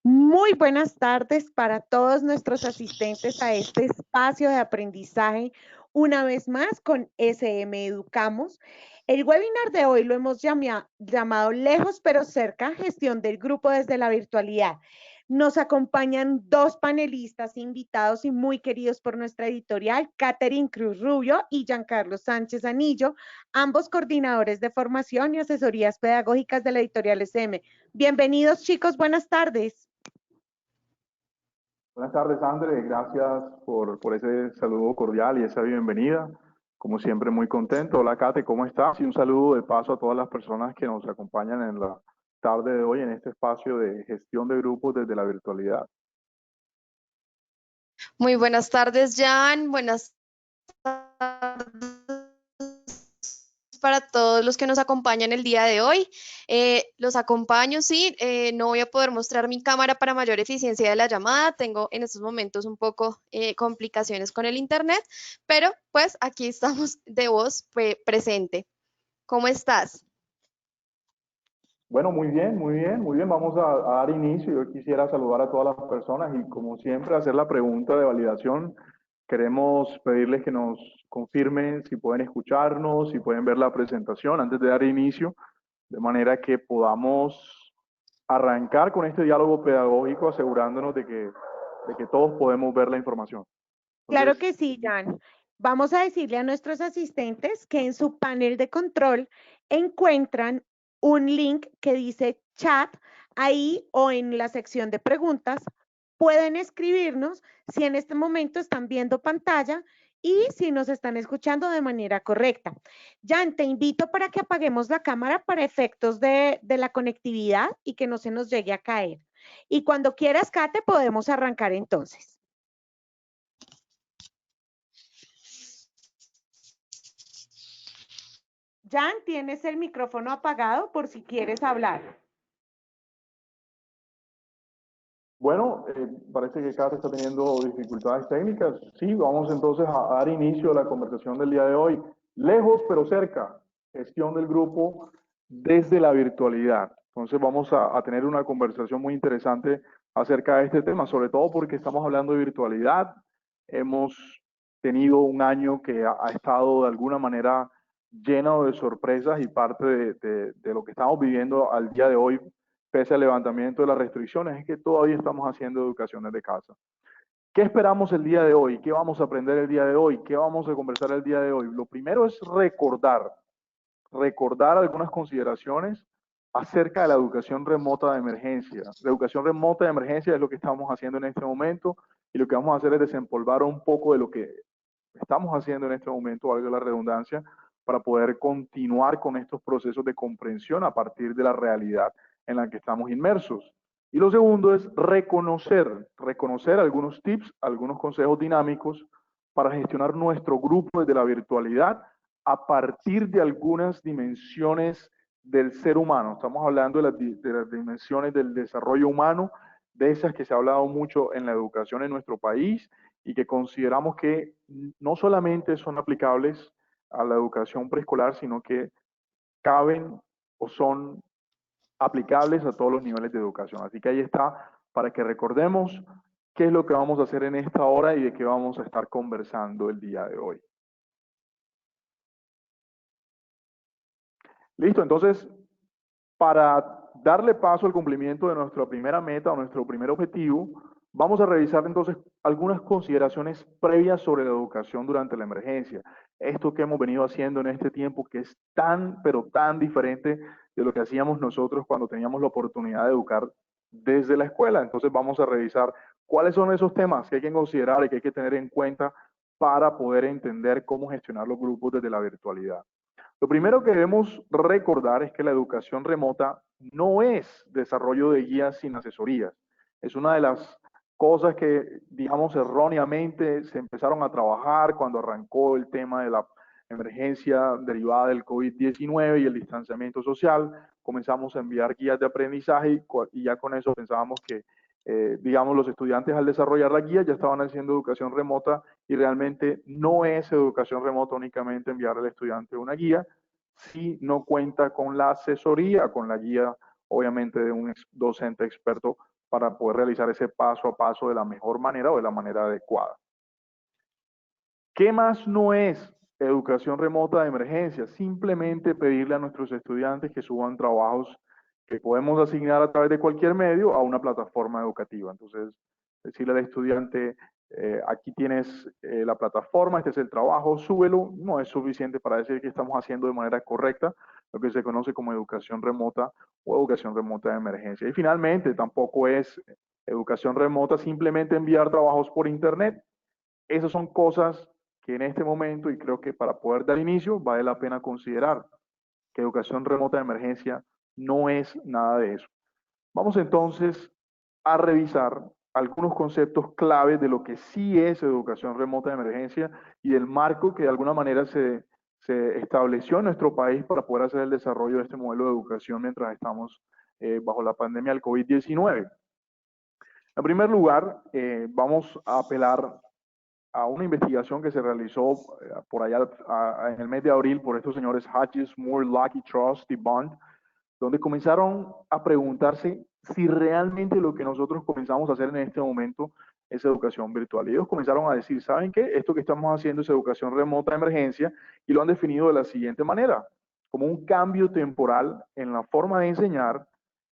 Muy buenas tardes para todos nuestros asistentes a este espacio de aprendizaje, una vez más con SM Educamos. El webinar de hoy lo hemos llamado Lejos pero cerca, gestión del grupo desde la virtualidad. Nos acompañan dos panelistas invitados y muy queridos por nuestra editorial, Catherine Cruz Rubio y Giancarlo Sánchez Anillo, ambos coordinadores de formación y asesorías pedagógicas de la editorial SM. Bienvenidos, chicos, buenas tardes. Buenas tardes, André. Gracias por ese saludo cordial y esa bienvenida. Como siempre, muy contento. Hola, Kate, ¿cómo estás? Y un saludo de paso a todas las personas que nos acompañan en la tarde de hoy en este espacio de gestión de grupos desde la virtualidad. Muy buenas tardes, Jan. Buenas tardes para todos los que nos acompañan el día de hoy. Los acompaño, sí. No voy a poder mostrar mi cámara para mayor eficiencia de la llamada. Tengo en estos momentos un poco complicaciones con el internet, pero pues aquí estamos de voz presente. ¿Cómo estás? Bueno, muy bien, muy bien, muy bien. Vamos a dar inicio. Yo quisiera saludar a todas las personas y, como siempre, hacer la pregunta de validación. Queremos pedirles que nos confirmen si pueden escucharnos, si pueden ver la presentación antes de dar inicio, de manera que podamos arrancar con este diálogo pedagógico asegurándonos de que todos podemos ver la información. Claro Entonces, que sí, Jan. Vamos a decirle a nuestros asistentes que en su panel de control encuentran un link que dice chat ahí o en la sección de preguntas. Pueden escribirnos si en este momento están viendo pantalla y si nos están escuchando de manera correcta. Jan, te invito para que apaguemos la cámara para efectos de la conectividad y que no se nos llegue a caer. Y cuando quieras, Kate, podemos arrancar entonces. Jan, tienes el micrófono apagado por si quieres hablar. bueno, parece que Kate está teniendo dificultades técnicas. Sí, vamos entonces a dar inicio a la conversación del día de hoy. Lejos pero cerca, gestión del grupo desde la virtualidad. Entonces vamos a tener una conversación muy interesante acerca de este tema, sobre todo porque estamos hablando de virtualidad. Hemos tenido un año que ha estado de alguna manera lleno de sorpresas y parte de lo que estamos viviendo al día de hoy pese al levantamiento de las restricciones, es que todavía estamos haciendo educación desde casa. ¿Qué esperamos el día de hoy? ¿Qué vamos a aprender el día de hoy? ¿Qué vamos a conversar el día de hoy? Lo primero es recordar algunas consideraciones acerca de la educación remota de emergencia. La educación remota de emergencia es lo que estamos haciendo en este momento y lo que vamos a hacer es desempolvar un poco de lo que estamos haciendo en este momento, valga la redundancia, para poder continuar con estos procesos de comprensión a partir de la realidad en la que estamos inmersos. Y lo segundo es reconocer algunos tips, algunos consejos dinámicos para gestionar nuestro grupo desde la virtualidad a partir de algunas dimensiones del ser humano. Estamos hablando de las dimensiones del desarrollo humano, de esas que se ha hablado mucho en la educación en nuestro país y que consideramos que no solamente son aplicables a la educación preescolar, sino que caben o son aplicables a todos los niveles de educación. Así que ahí está para que recordemos qué es lo que vamos a hacer en esta hora y de qué vamos a estar conversando el día de hoy. Listo, entonces, para darle paso al cumplimiento de nuestra primera meta o nuestro primer objetivo, vamos a revisar entonces algunas consideraciones previas sobre la educación durante la emergencia. Esto que hemos venido haciendo en este tiempo que es tan, pero tan diferente de lo que hacíamos nosotros cuando teníamos la oportunidad de educar desde la escuela. Entonces vamos a revisar cuáles son esos temas que hay que considerar y que hay que tener en cuenta para poder entender cómo gestionar los grupos desde la virtualidad. Lo primero que debemos recordar es que la educación remota no es desarrollo de guías sin asesorías. Es una de las cosas que, digamos, erróneamente se empezaron a trabajar cuando arrancó el tema de la emergencia derivada del COVID-19 y el distanciamiento social. Comenzamos a enviar guías de aprendizaje y ya con eso pensábamos que, digamos, los estudiantes al desarrollar la guía ya estaban haciendo educación remota y realmente no es educación remota únicamente enviar al estudiante una guía, si no cuenta con la asesoría, con la guía, obviamente, de un docente experto para poder realizar ese paso a paso de la mejor manera o de la manera adecuada. ¿Qué más no es educación remota de emergencia? Simplemente pedirle a nuestros estudiantes que suban trabajos que podemos asignar a través de cualquier medio a una plataforma educativa. Entonces, decirle al estudiante, aquí tienes la plataforma, este es el trabajo, súbelo, no es suficiente para decir que estamos haciendo de manera correcta lo que se conoce como educación remota o educación remota de emergencia. Y finalmente, tampoco es educación remota simplemente enviar trabajos por internet. Esas son cosas que en este momento, y creo que para poder dar inicio, vale la pena considerar que educación remota de emergencia no es nada de eso. Vamos entonces a revisar algunos conceptos claves de lo que sí es educación remota de emergencia y del marco que de alguna manera se estableció en nuestro país para poder hacer el desarrollo de este modelo de educación mientras estamos bajo la pandemia del COVID-19. En primer lugar, vamos a apelar a una investigación que se realizó por allá en el mes de abril por estos señores Hodges, Moore, Lucky, Trust y Bond, donde comenzaron a preguntarse si realmente lo que nosotros comenzamos a hacer en este momento es educación virtual. Y ellos comenzaron a decir, ¿saben qué? Esto que estamos haciendo es educación remota de emergencia, y lo han definido de la siguiente manera, como un cambio temporal en la forma de enseñar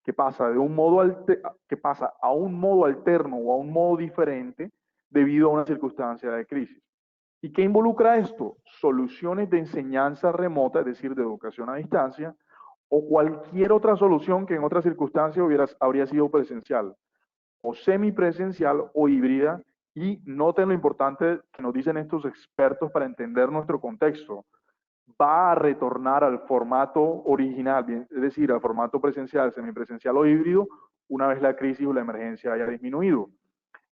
que pasa de un modo a un modo alterno o a un modo diferente debido a una circunstancia de crisis. ¿Y qué involucra esto? Soluciones de enseñanza remota, es decir, de educación a distancia, o cualquier otra solución que en otras circunstancias habría sido presencial, o semipresencial o híbrida. Y noten lo importante que nos dicen estos expertos para entender nuestro contexto. Va a retornar al formato original, es decir, al formato presencial, semipresencial o híbrido, una vez la crisis o la emergencia haya disminuido.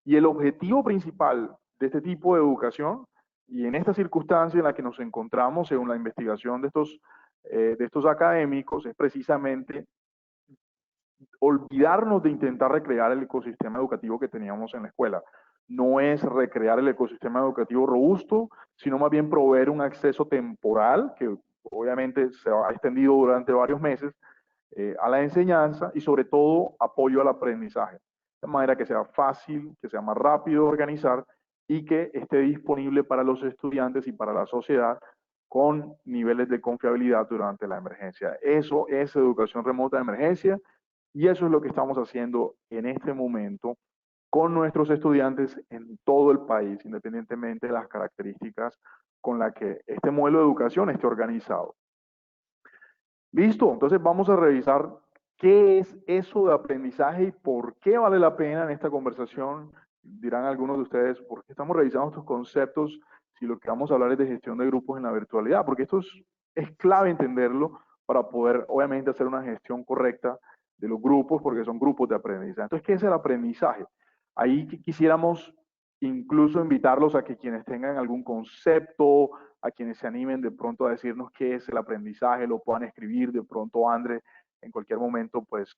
Y el objetivo principal de este tipo de educación, y en esta circunstancia en la que nos encontramos, según la investigación de estos académicos, es precisamente olvidarnos de intentar recrear el ecosistema educativo que teníamos en la escuela. No es recrear el ecosistema educativo robusto, sino más bien proveer un acceso temporal, que obviamente se ha extendido durante varios meses, a la enseñanza y sobre todo apoyo al aprendizaje. De manera que sea fácil, que sea más rápido de organizar y que esté disponible para los estudiantes y para la sociedad con niveles de confiabilidad durante la emergencia. Eso es educación remota de emergencia. Y eso es lo que estamos haciendo en este momento con nuestros estudiantes en todo el país, independientemente de las características con las que este modelo de educación esté organizado. Listo, entonces vamos a revisar qué es eso de aprendizaje y por qué vale la pena en esta conversación. Dirán algunos de ustedes, ¿por qué estamos revisando estos conceptos si lo que vamos a hablar es de gestión de grupos en la virtualidad? Porque esto es clave entenderlo para poder, obviamente, hacer una gestión correcta de los grupos, porque son grupos de aprendizaje. Entonces, ¿qué es el aprendizaje? Ahí quisiéramos incluso invitarlos a que quienes tengan algún concepto, a quienes se animen de pronto a decirnos qué es el aprendizaje, lo puedan escribir. De pronto André en cualquier momento pues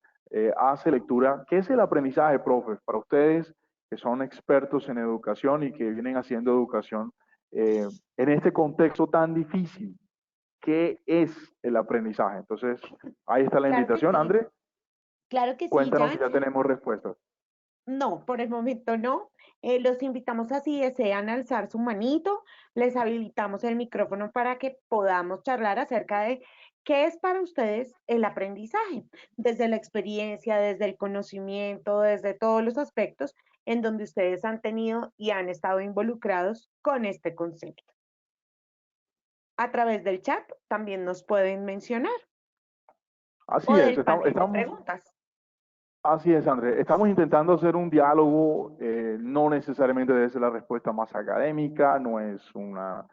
hace lectura. ¿Qué es el aprendizaje, profe? Para ustedes que son expertos en educación y que vienen haciendo educación en este contexto tan difícil, ¿qué es el aprendizaje? Entonces, ahí está la Claro que invitación, sí, André. claro que sí, Cuéntanos si Jan. ya tenemos respuestas. No, por el momento no. Los invitamos a si desean alzar su manito, les habilitamos el micrófono para que podamos charlar acerca de qué es para ustedes el aprendizaje, desde la experiencia, desde el conocimiento, desde todos los aspectos en donde ustedes han tenido y han estado involucrados con este concepto. A través del chat también nos pueden mencionar o Así es, del panel de estamos, preguntas. así es, André. Estamos intentando hacer un diálogo, no necesariamente debe ser la respuesta más académica, no es una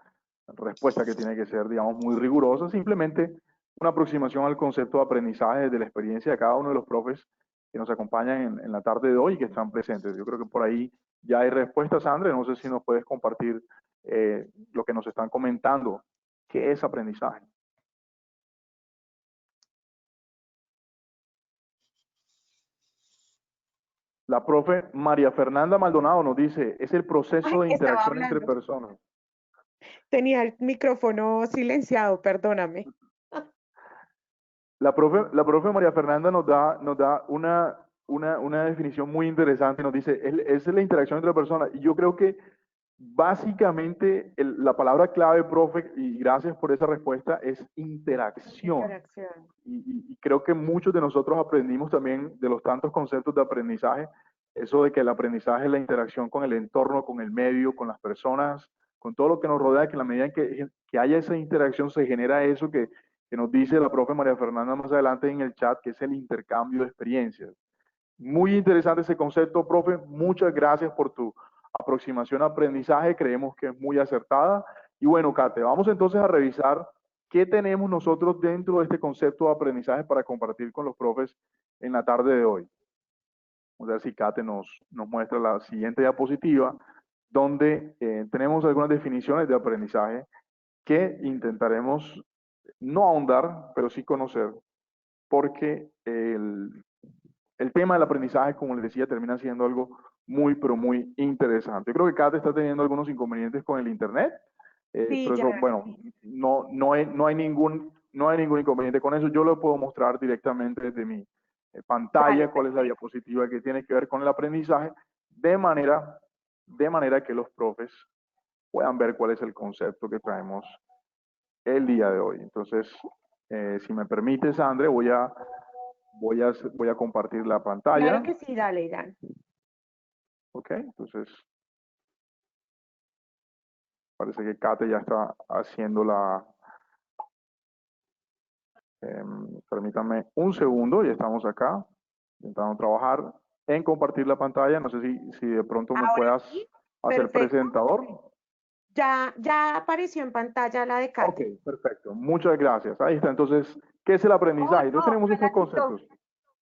respuesta que tiene que ser, digamos, muy rigurosa, simplemente una aproximación al concepto de aprendizaje desde la experiencia de cada uno de los profes que nos acompañan en la tarde de hoy y que están presentes. Yo creo que por ahí ya hay respuestas, André. No sé si nos puedes compartir lo que nos están comentando. ¿Qué es aprendizaje? La profe María Fernanda Maldonado nos dice, es el Ay, proceso de estaba interacción entre hablando. personas. Tenía el micrófono silenciado, perdóname. La profe María Fernanda nos da una definición muy interesante, nos dice, es la interacción entre personas. Y yo creo que básicamente la palabra clave, profe, y gracias por esa respuesta, es interacción. Interacción. Y creo que muchos de nosotros aprendimos también de los tantos conceptos de aprendizaje, eso de que el aprendizaje es la interacción con el entorno, con el medio, con las personas, con todo lo que nos rodea, que en la medida en que haya esa interacción se genera eso que nos dice la profe María Fernanda más adelante en el chat, que es el intercambio de experiencias. Muy interesante ese concepto, profe. Muchas gracias por tu aproximación a aprendizaje. Creemos que es muy acertada. Y bueno, Kate, vamos entonces a revisar qué tenemos nosotros dentro de este concepto de aprendizaje para compartir con los profes en la tarde de hoy. Vamos a ver si Kate nos muestra la siguiente diapositiva, donde tenemos algunas definiciones de aprendizaje que intentaremos no ahondar, pero sí conocer, porque el tema del aprendizaje, como les decía, termina siendo algo muy, pero muy interesante. Yo creo que Kate está teniendo algunos inconvenientes con el Internet, Sí, pero ya. eso, bueno, no hay ningún inconveniente con eso. Yo lo puedo mostrar directamente desde mi pantalla, Dale, cuál es la diapositiva que tiene que ver con el aprendizaje, de manera que los profes puedan ver cuál es el concepto que traemos el día de hoy. Entonces, si me permites, André, voy a compartir la pantalla. claro que sí, dale, Irán. Ok, entonces parece que Kate ya está haciendo permítanme un segundo, ya estamos acá intentando trabajar en compartir la pantalla. No sé si de pronto me Ahora puedas sí, hacer perfecto. presentador. Ya apareció en pantalla la de Ok, Kate. perfecto. Muchas gracias. Ahí está. Entonces, ¿qué es el aprendizaje? Entonces tenemos estos conceptos.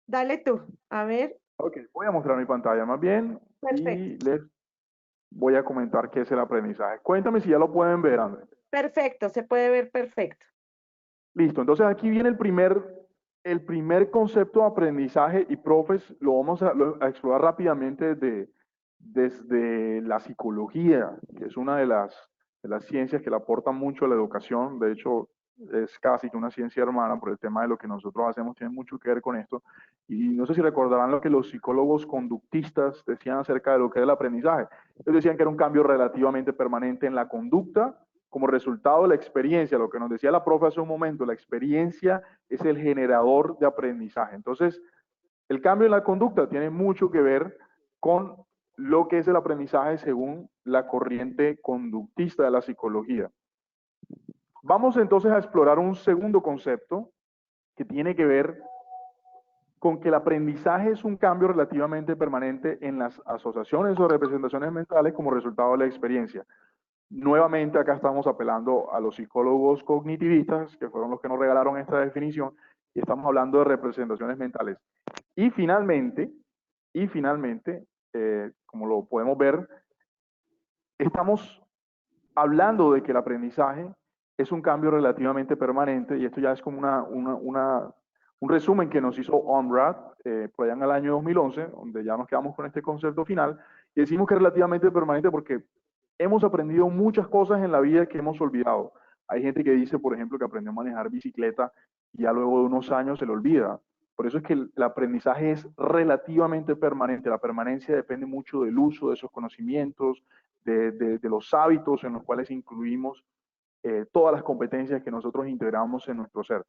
Dale tú, a ver. Ok, voy a mostrar mi pantalla más bien Perfecto. y les voy a comentar qué es el aprendizaje. Cuéntame si ya lo pueden ver, André. Perfecto, se puede ver perfecto. Listo, entonces aquí viene el primer concepto de aprendizaje y profes, lo vamos a explorar rápidamente desde la psicología, que es una de las ciencias que le aportan mucho a la educación. De hecho, es casi que una ciencia hermana por el tema de lo que nosotros hacemos, tiene mucho que ver con esto. Y no sé si recordarán lo que los psicólogos conductistas decían acerca de lo que es el aprendizaje. Ellos decían que era un cambio relativamente permanente en la conducta como resultado de la experiencia, lo que nos decía la profe hace un momento, la experiencia es el generador de aprendizaje. Entonces, el cambio en la conducta tiene mucho que ver con lo que es el aprendizaje según la corriente conductista de la psicología. Vamos entonces a explorar un segundo concepto que tiene que ver con que el aprendizaje es un cambio relativamente permanente en las asociaciones o representaciones mentales como resultado de la experiencia. Nuevamente acá estamos apelando a los psicólogos cognitivistas, que fueron los que nos regalaron esta definición, y estamos hablando de representaciones mentales. Y finalmente, como lo podemos ver, estamos hablando de que el aprendizaje es un cambio relativamente permanente, y esto ya es como un resumen que nos hizo Onrad por allá en el año 2011, donde ya nos quedamos con este concepto final, y decimos que es relativamente permanente porque hemos aprendido muchas cosas en la vida que hemos olvidado. Hay gente que dice, por ejemplo, que aprendió a manejar bicicleta y ya luego de unos años se le olvida. Por eso es que el aprendizaje es relativamente permanente. La permanencia depende mucho del uso de esos conocimientos, de los hábitos en los cuales incluimos todas las competencias que nosotros integramos en nuestro ser.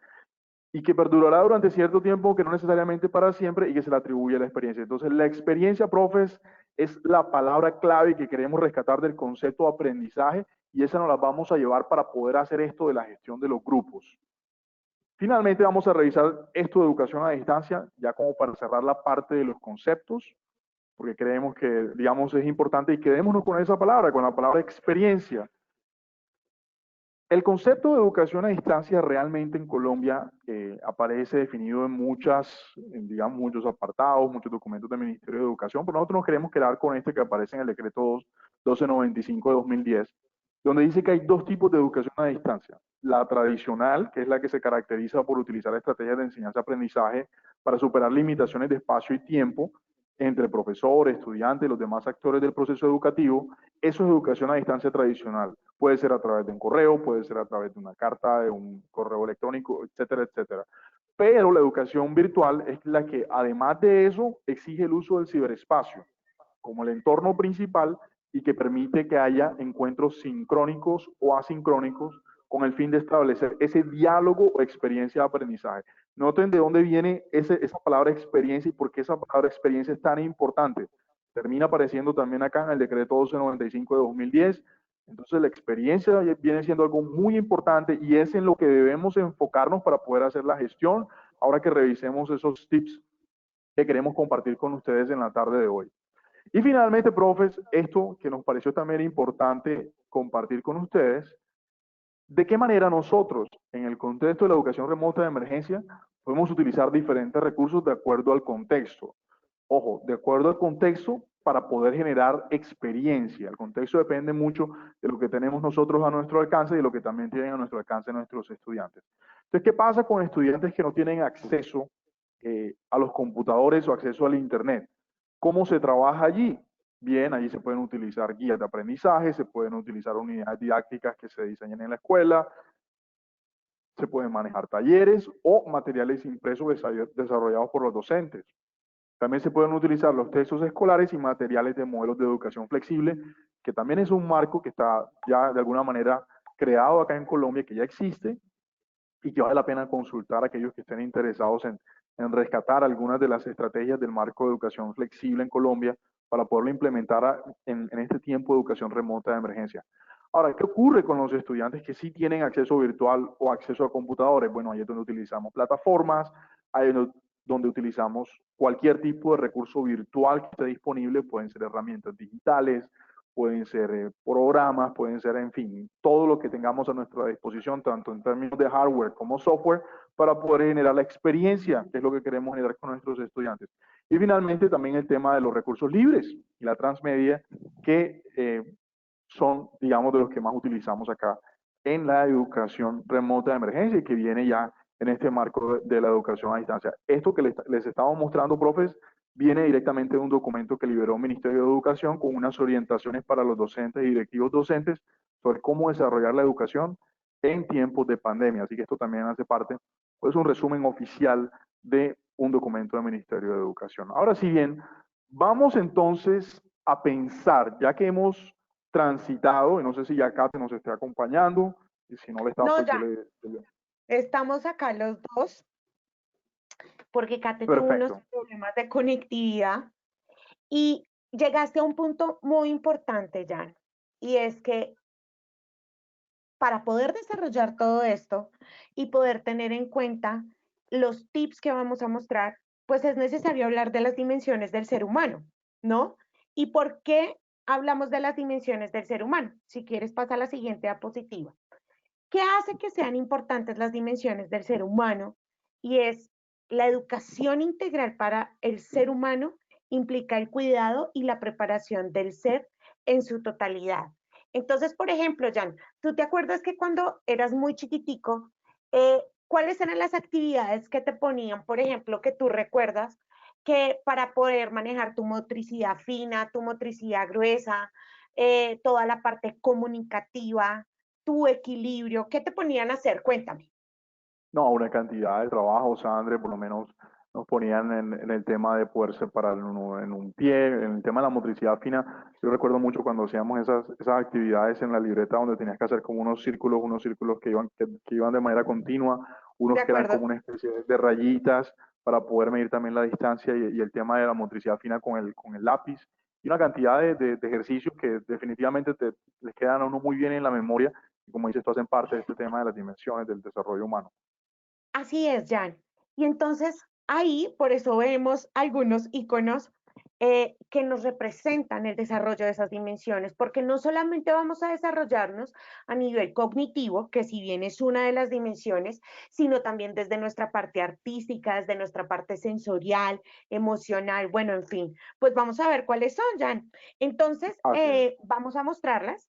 Y que perdurará durante cierto tiempo, que no necesariamente para siempre, y que se le atribuye a la experiencia. Entonces, la experiencia, profes, es la palabra clave que queremos rescatar del concepto de aprendizaje, y esa nos la vamos a llevar para poder hacer esto de la gestión de los grupos. Finalmente, vamos a revisar esto de educación a distancia, ya como para cerrar la parte de los conceptos, porque creemos que, digamos, es importante, y quedémonos con esa palabra, con la palabra experiencia. El concepto de educación a distancia realmente en Colombia aparece definido en digamos, muchos apartados, muchos documentos del Ministerio de Educación, pero nosotros nos queremos quedar con este que aparece en el decreto 1295 de 2010, donde dice que hay dos tipos de educación a distancia. La tradicional, que es la que se caracteriza por utilizar estrategias de enseñanza-aprendizaje para superar limitaciones de espacio y tiempo entre profesores, estudiantes y los demás actores del proceso educativo. Eso es educación a distancia tradicional. Puede ser a través de un correo, puede ser a través de una carta, de un correo electrónico, etcétera, etcétera. pero la educación virtual es la que, además de eso, exige el uso del ciberespacio como el entorno principal y que permite que haya encuentros sincrónicos o asincrónicos con el fin de establecer ese diálogo o experiencia de aprendizaje. Noten de dónde viene esa palabra experiencia y por qué esa palabra experiencia es tan importante. Termina apareciendo también acá en el decreto 1295 de 2010. Entonces la experiencia viene siendo algo muy importante y es en lo que debemos enfocarnos para poder hacer la gestión ahora que revisemos esos tips que queremos compartir con ustedes en la tarde de hoy. Y finalmente, profes, esto que nos pareció también importante compartir con ustedes, de qué manera nosotros, en el contexto de la educación remota de emergencia, podemos utilizar diferentes recursos de acuerdo al contexto. Ojo, de acuerdo al contexto para poder generar experiencia. El contexto depende mucho de lo que tenemos nosotros a nuestro alcance y de lo que también tienen a nuestro alcance nuestros estudiantes. Entonces, ¿qué pasa con estudiantes que no tienen acceso a los computadores o acceso al Internet? ¿Cómo se trabaja allí? Bien, allí se pueden utilizar guías de aprendizaje, se pueden utilizar unidades didácticas que se diseñan en la escuela, se pueden manejar talleres o materiales impresos desarrollados por los docentes. También se pueden utilizar los textos escolares y materiales de modelos de educación flexible, que también es un marco que está ya de alguna manera creado acá en Colombia, que ya existe y que vale la pena consultar a aquellos que estén interesados en rescatar algunas de las estrategias del marco de educación flexible en Colombia para poderlo implementar en este tiempo de educación remota de emergencia. Ahora, ¿qué ocurre con los estudiantes que sí tienen acceso virtual o acceso a computadores? Bueno, ahí es donde utilizamos plataformas, ahí es donde utilizamos cualquier tipo de recurso virtual que esté disponible, pueden ser herramientas digitales, pueden ser programas, pueden ser, en fin, todo lo que tengamos a nuestra disposición, tanto en términos de hardware como software, para poder generar la experiencia, que es lo que queremos generar con nuestros estudiantes. Y finalmente también el tema de los recursos libres y la transmedia, que son, digamos, de los que más utilizamos acá en la educación remota de emergencia y que viene ya en este marco de la educación a distancia. Esto que les estamos mostrando, profes, viene directamente de un documento que liberó el Ministerio de Educación con unas orientaciones para los docentes y directivos docentes sobre cómo desarrollar la educación en tiempos de pandemia. Así que esto también hace parte, pues, un resumen oficial de un documento del Ministerio de Educación. Ahora, si bien, vamos entonces a pensar, ya que hemos transitado, y no sé si ya Kate nos esté acompañando, y si no le está, No, pues yo ya, le... estamos acá los dos, porque Kate tuvo unos Perfecto. problemas de conectividad y llegaste a un punto muy importante, Jan, y es que para poder desarrollar todo esto y poder tener en cuenta los tips que vamos a mostrar, pues es necesario hablar de las dimensiones del ser humano, ¿no? ¿Y por qué hablamos de las dimensiones del ser humano? Si quieres, pasa a la siguiente diapositiva. ¿Qué hace que sean importantes las dimensiones del ser humano? Y es la educación integral para el ser humano implica el cuidado y la preparación del ser en su totalidad. Entonces, por ejemplo, Jan, ¿tú te acuerdas que cuando eras muy chiquitico, cuáles eran las actividades que te ponían, por ejemplo, que tú recuerdas que para poder manejar tu motricidad fina, tu motricidad gruesa, toda la parte comunicativa, tu equilibrio, ¿qué te ponían a hacer? Cuéntame. No, una cantidad de trabajo, Sandre, por lo menos nos ponían en el tema de poder separar en un pie, en el tema de la motricidad fina. Yo recuerdo mucho cuando hacíamos esas actividades en la libreta donde tenías que hacer como unos círculos que iban de manera continua, ¿De unos que eran como acuerdo? una especie de rayitas para poder medir también la distancia y el tema de la motricidad fina con el lápiz. Y una cantidad de ejercicios que definitivamente les quedan a uno muy bien en la memoria y como dices, tú hacen parte de este tema de las dimensiones del desarrollo humano. Así es, Jan. Y entonces ahí, por eso vemos algunos iconos que nos representan el desarrollo de esas dimensiones, porque no solamente vamos a desarrollarnos a nivel cognitivo, que si bien es una de las dimensiones, sino también desde nuestra parte artística, desde nuestra parte sensorial, emocional, bueno, en fin, pues vamos a ver cuáles son, Jan. Entonces, Así es. vamos a mostrarlas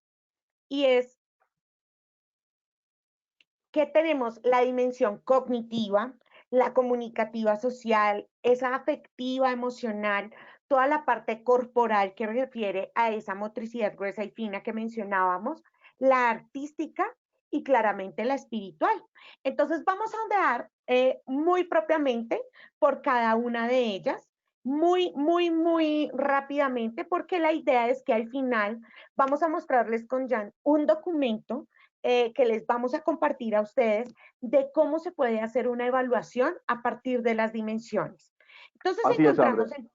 y es que tenemos la dimensión cognitiva, la comunicativa social, esa afectiva emocional, toda la parte corporal que refiere a esa motricidad gruesa y fina que mencionábamos, la artística y claramente la espiritual. Entonces vamos a ondear muy propiamente por cada una de ellas, muy rápidamente, porque la idea es que al final vamos a mostrarles con Jan un documento que les vamos a compartir a ustedes de cómo se puede hacer una evaluación a partir de las dimensiones. Entonces Así es, André. encontramos en...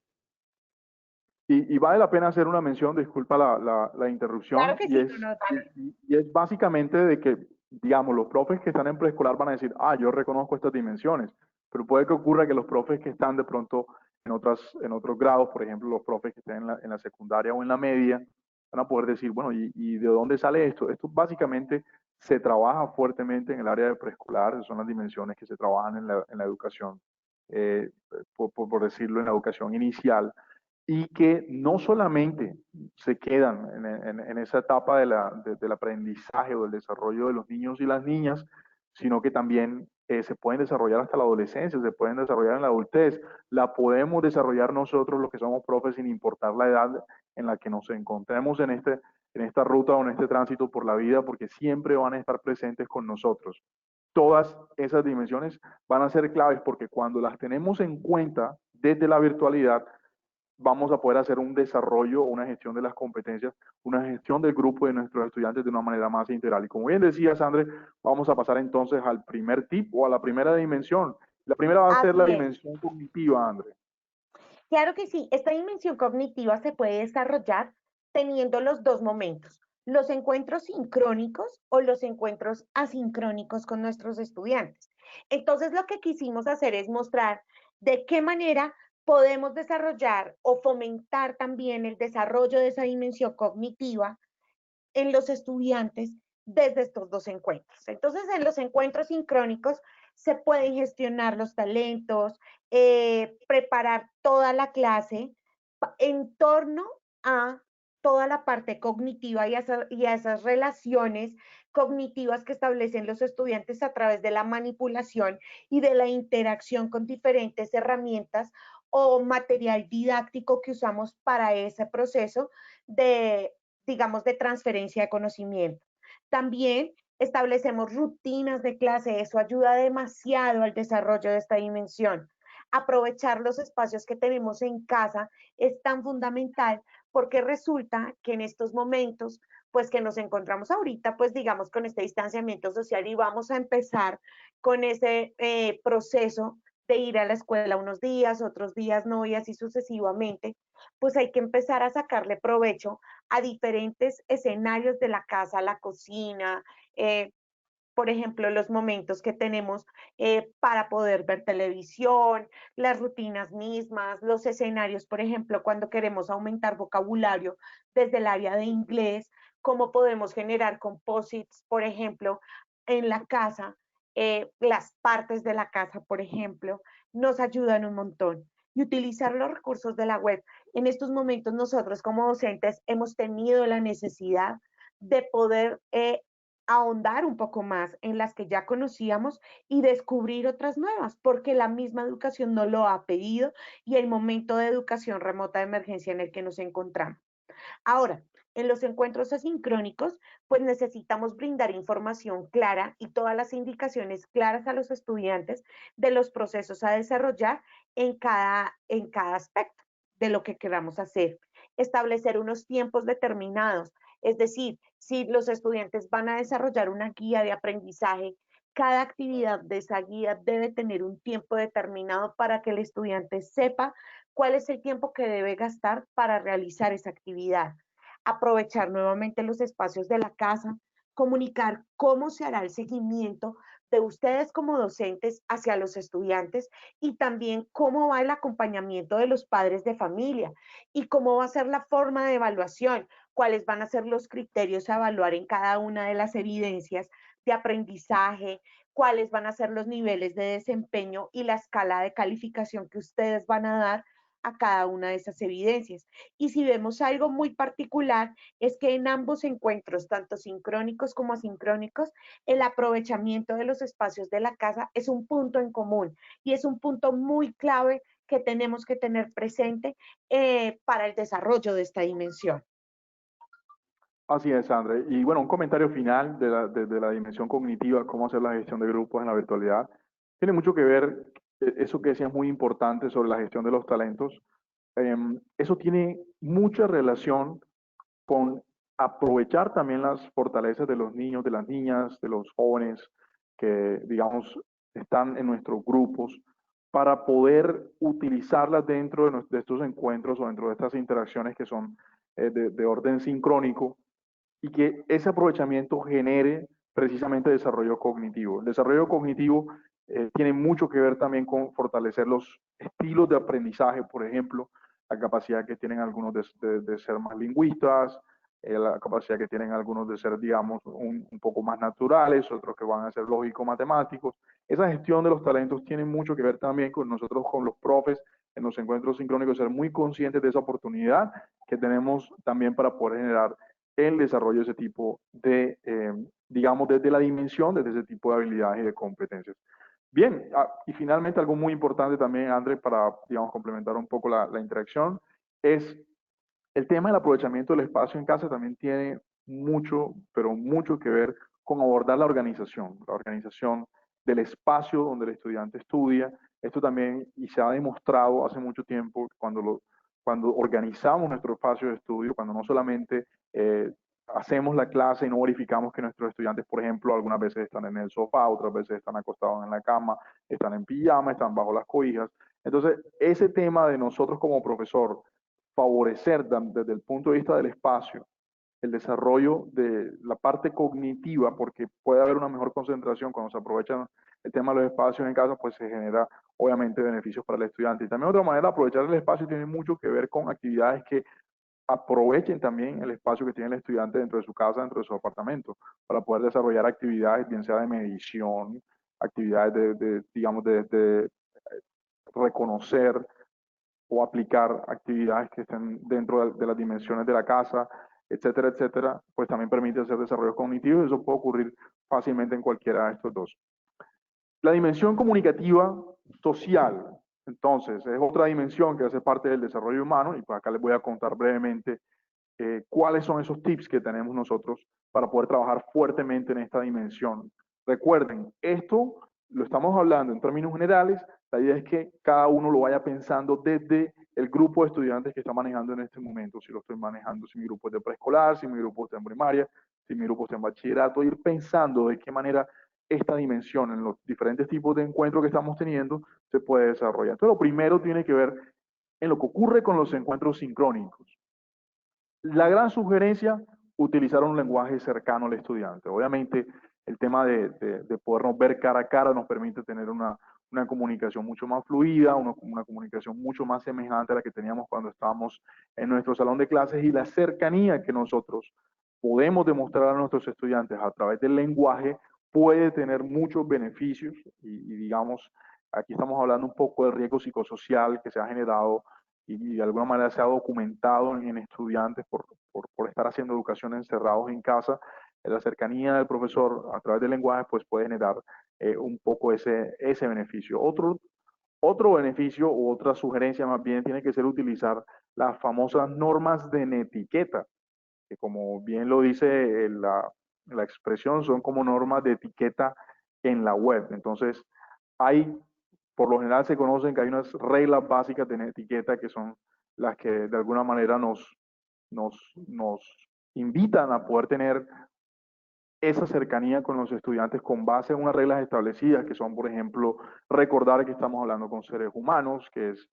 Y vale la pena hacer una mención, disculpa la Claro interrupción, que sí, no, no, dale. y es básicamente de que, digamos, los profes que están en preescolar van a decir, ah, yo reconozco estas dimensiones, pero puede que ocurra que los profes que están de pronto en otros grados, por ejemplo, los profes que estén en la secundaria o en la media, van a poder decir, bueno, ¿y de dónde sale esto? Esto básicamente se trabaja fuertemente en el área de preescolar, son las dimensiones que se trabajan en la educación, eh, por decirlo, en la educación inicial y que no solamente se quedan en esa etapa del aprendizaje o del desarrollo de los niños y las niñas, sino que también se pueden desarrollar hasta la adolescencia, se pueden desarrollar en la adultez, la podemos desarrollar nosotros los que somos profes sin importar la edad en la que nos encontremos en esta ruta o en este tránsito por la vida, porque siempre van a estar presentes con nosotros. Todas esas dimensiones van a ser claves porque cuando las tenemos en cuenta desde la virtualidad, vamos a poder hacer un desarrollo, una gestión de las competencias, una gestión del grupo de nuestros estudiantes de una manera más integral. Y como bien decía Sandra, vamos a pasar entonces al primer tip o a la primera dimensión. La primera va a ser la Así es. dimensión cognitiva, André. Claro que sí, esta dimensión cognitiva se puede desarrollar teniendo los dos momentos, los encuentros sincrónicos o los encuentros asincrónicos con nuestros estudiantes. Entonces, lo que quisimos hacer es mostrar de qué manera podemos desarrollar o fomentar también el desarrollo de esa dimensión cognitiva en los estudiantes desde estos dos encuentros. Entonces, en los encuentros sincrónicos se pueden gestionar los talentos, preparar toda la clase en torno a toda la parte cognitiva y a esas relaciones cognitivas que establecen los estudiantes a través de la manipulación y de la interacción con diferentes herramientas o material didáctico que usamos para ese proceso de, digamos, de transferencia de conocimiento. También establecemos rutinas de clase, eso ayuda demasiado al desarrollo de esta dimensión. Aprovechar los espacios que tenemos en casa es tan fundamental porque resulta que en estos momentos, pues que nos encontramos ahorita, pues digamos con este distanciamiento social y vamos a empezar con ese proceso de ir a la escuela unos días, otros días no y así sucesivamente, pues hay que empezar a sacarle provecho a diferentes escenarios de la casa, la cocina, por ejemplo, los momentos que tenemos para poder ver televisión, las rutinas mismas, los escenarios, por ejemplo, cuando queremos aumentar vocabulario desde el área de inglés, cómo podemos generar composites, por ejemplo, en la casa, las partes de la casa, por ejemplo, nos ayudan un montón. Y utilizar los recursos de la web. En estos momentos nosotros como docentes hemos tenido la necesidad de poder ahondar un poco más en las que ya conocíamos y descubrir otras nuevas, porque la misma educación no lo ha pedido y el momento de educación remota de emergencia en el que nos encontramos. Ahora, en los encuentros asincrónicos, pues necesitamos brindar información clara y todas las indicaciones claras a los estudiantes de los procesos a desarrollar en cada aspecto de lo que queramos hacer. Establecer unos tiempos determinados, es decir, si los estudiantes van a desarrollar una guía de aprendizaje, cada actividad de esa guía debe tener un tiempo determinado para que el estudiante sepa cuál es el tiempo que debe gastar para realizar esa actividad. Aprovechar nuevamente los espacios de la casa, comunicar cómo se hará el seguimiento de ustedes como docentes hacia los estudiantes y también cómo va el acompañamiento de los padres de familia y cómo va a ser la forma de evaluación, cuáles van a ser los criterios a evaluar en cada una de las evidencias de aprendizaje, cuáles van a ser los niveles de desempeño y la escala de calificación que ustedes van a dar a cada una de esas evidencias. Y si vemos algo muy particular, es que en ambos encuentros, tanto sincrónicos como asincrónicos, el aprovechamiento de los espacios de la casa es un punto en común y es un punto muy clave que tenemos que tener presente para el desarrollo de esta dimensión. Así es, Sandra. Y bueno, un comentario final de la dimensión cognitiva, cómo hacer la gestión de grupos en la virtualidad. Tiene mucho que ver, eso que decías muy importante sobre la gestión de los talentos. Eso tiene mucha relación con aprovechar también las fortalezas de los niños, de las niñas, de los jóvenes que, digamos, están en nuestros grupos para poder utilizarlas dentro de estos encuentros o dentro de estas interacciones que son de orden sincrónico y que ese aprovechamiento genere precisamente desarrollo cognitivo. El desarrollo cognitivo tiene mucho que ver también con fortalecer los estilos de aprendizaje, por ejemplo, la capacidad que tienen algunos de ser más lingüistas, la capacidad que tienen algunos de ser, digamos, un poco más naturales, otros que van a ser lógico-matemáticos. Esa gestión de los talentos tiene mucho que ver también con nosotros, con los profes, en los encuentros sincrónicos, ser muy conscientes de esa oportunidad que tenemos también para poder generar el desarrollo de ese tipo de, digamos, desde la dimensión, desde ese tipo de habilidades y de competencias. Bien, y finalmente algo muy importante también, André, para, digamos, complementar un poco la interacción, es el tema del aprovechamiento del espacio en casa también tiene mucho, pero mucho que ver con abordar la organización del espacio donde el estudiante estudia. Esto también, y se ha demostrado hace mucho tiempo, cuando organizamos nuestro espacio de estudio, cuando no solamente hacemos la clase y no verificamos que nuestros estudiantes, por ejemplo, algunas veces están en el sofá, otras veces están acostados en la cama, están en pijama, están bajo las cobijas. Entonces, ese tema de nosotros como profesor, favorecer desde el punto de vista del espacio el desarrollo de la parte cognitiva, porque puede haber una mejor concentración cuando se aprovechan el tema de los espacios en casa, pues se genera obviamente beneficios para el estudiante. Y también otra manera de aprovechar el espacio tiene mucho que ver con actividades que aprovechen también el espacio que tiene el estudiante dentro de su casa, dentro de su apartamento, para poder desarrollar actividades, bien sea de medición, actividades digamos, de reconocer o aplicar actividades que estén dentro de las dimensiones de la casa, etcétera, etcétera, pues también permite hacer desarrollos cognitivos y eso puede ocurrir fácilmente en cualquiera de estos dos. La dimensión comunicativa social, entonces, es otra dimensión que hace parte del desarrollo humano y pues acá les voy a contar brevemente cuáles son esos tips que tenemos nosotros para poder trabajar fuertemente en esta dimensión. Recuerden, esto lo estamos hablando en términos generales, la idea es que cada uno lo vaya pensando desde el grupo de estudiantes que está manejando en este momento, si lo estoy manejando, si mi grupo es de preescolar, si mi grupo está en primaria, si mi grupo está en bachillerato, ir pensando de qué manera esta dimensión en los diferentes tipos de encuentros que estamos teniendo se puede desarrollar. Entonces, lo primero tiene que ver en lo que ocurre con los encuentros sincrónicos. La gran sugerencia, utilizar un lenguaje cercano al estudiante. Obviamente, el tema de podernos ver cara a cara nos permite tener una comunicación mucho más fluida, una comunicación mucho más semejante a la que teníamos cuando estábamos en nuestro salón de clases y la cercanía que nosotros podemos demostrar a nuestros estudiantes a través del lenguaje puede tener muchos beneficios y digamos, aquí estamos hablando un poco del riesgo psicosocial que se ha generado y de alguna manera se ha documentado en estudiantes por estar haciendo educación encerrados en casa. La cercanía del profesor a través del lenguaje pues puede generar un poco ese beneficio. Otro beneficio u otra sugerencia más bien tiene que ser utilizar las famosas normas de netiqueta, que como bien lo dice la expresión, son como normas de etiqueta en la web. Entonces, por lo general se conocen que hay unas reglas básicas de etiqueta que son las que de alguna manera nos invitan a poder tener esa cercanía con los estudiantes con base en unas reglas establecidas, que son, por ejemplo, recordar que estamos hablando con seres humanos, que es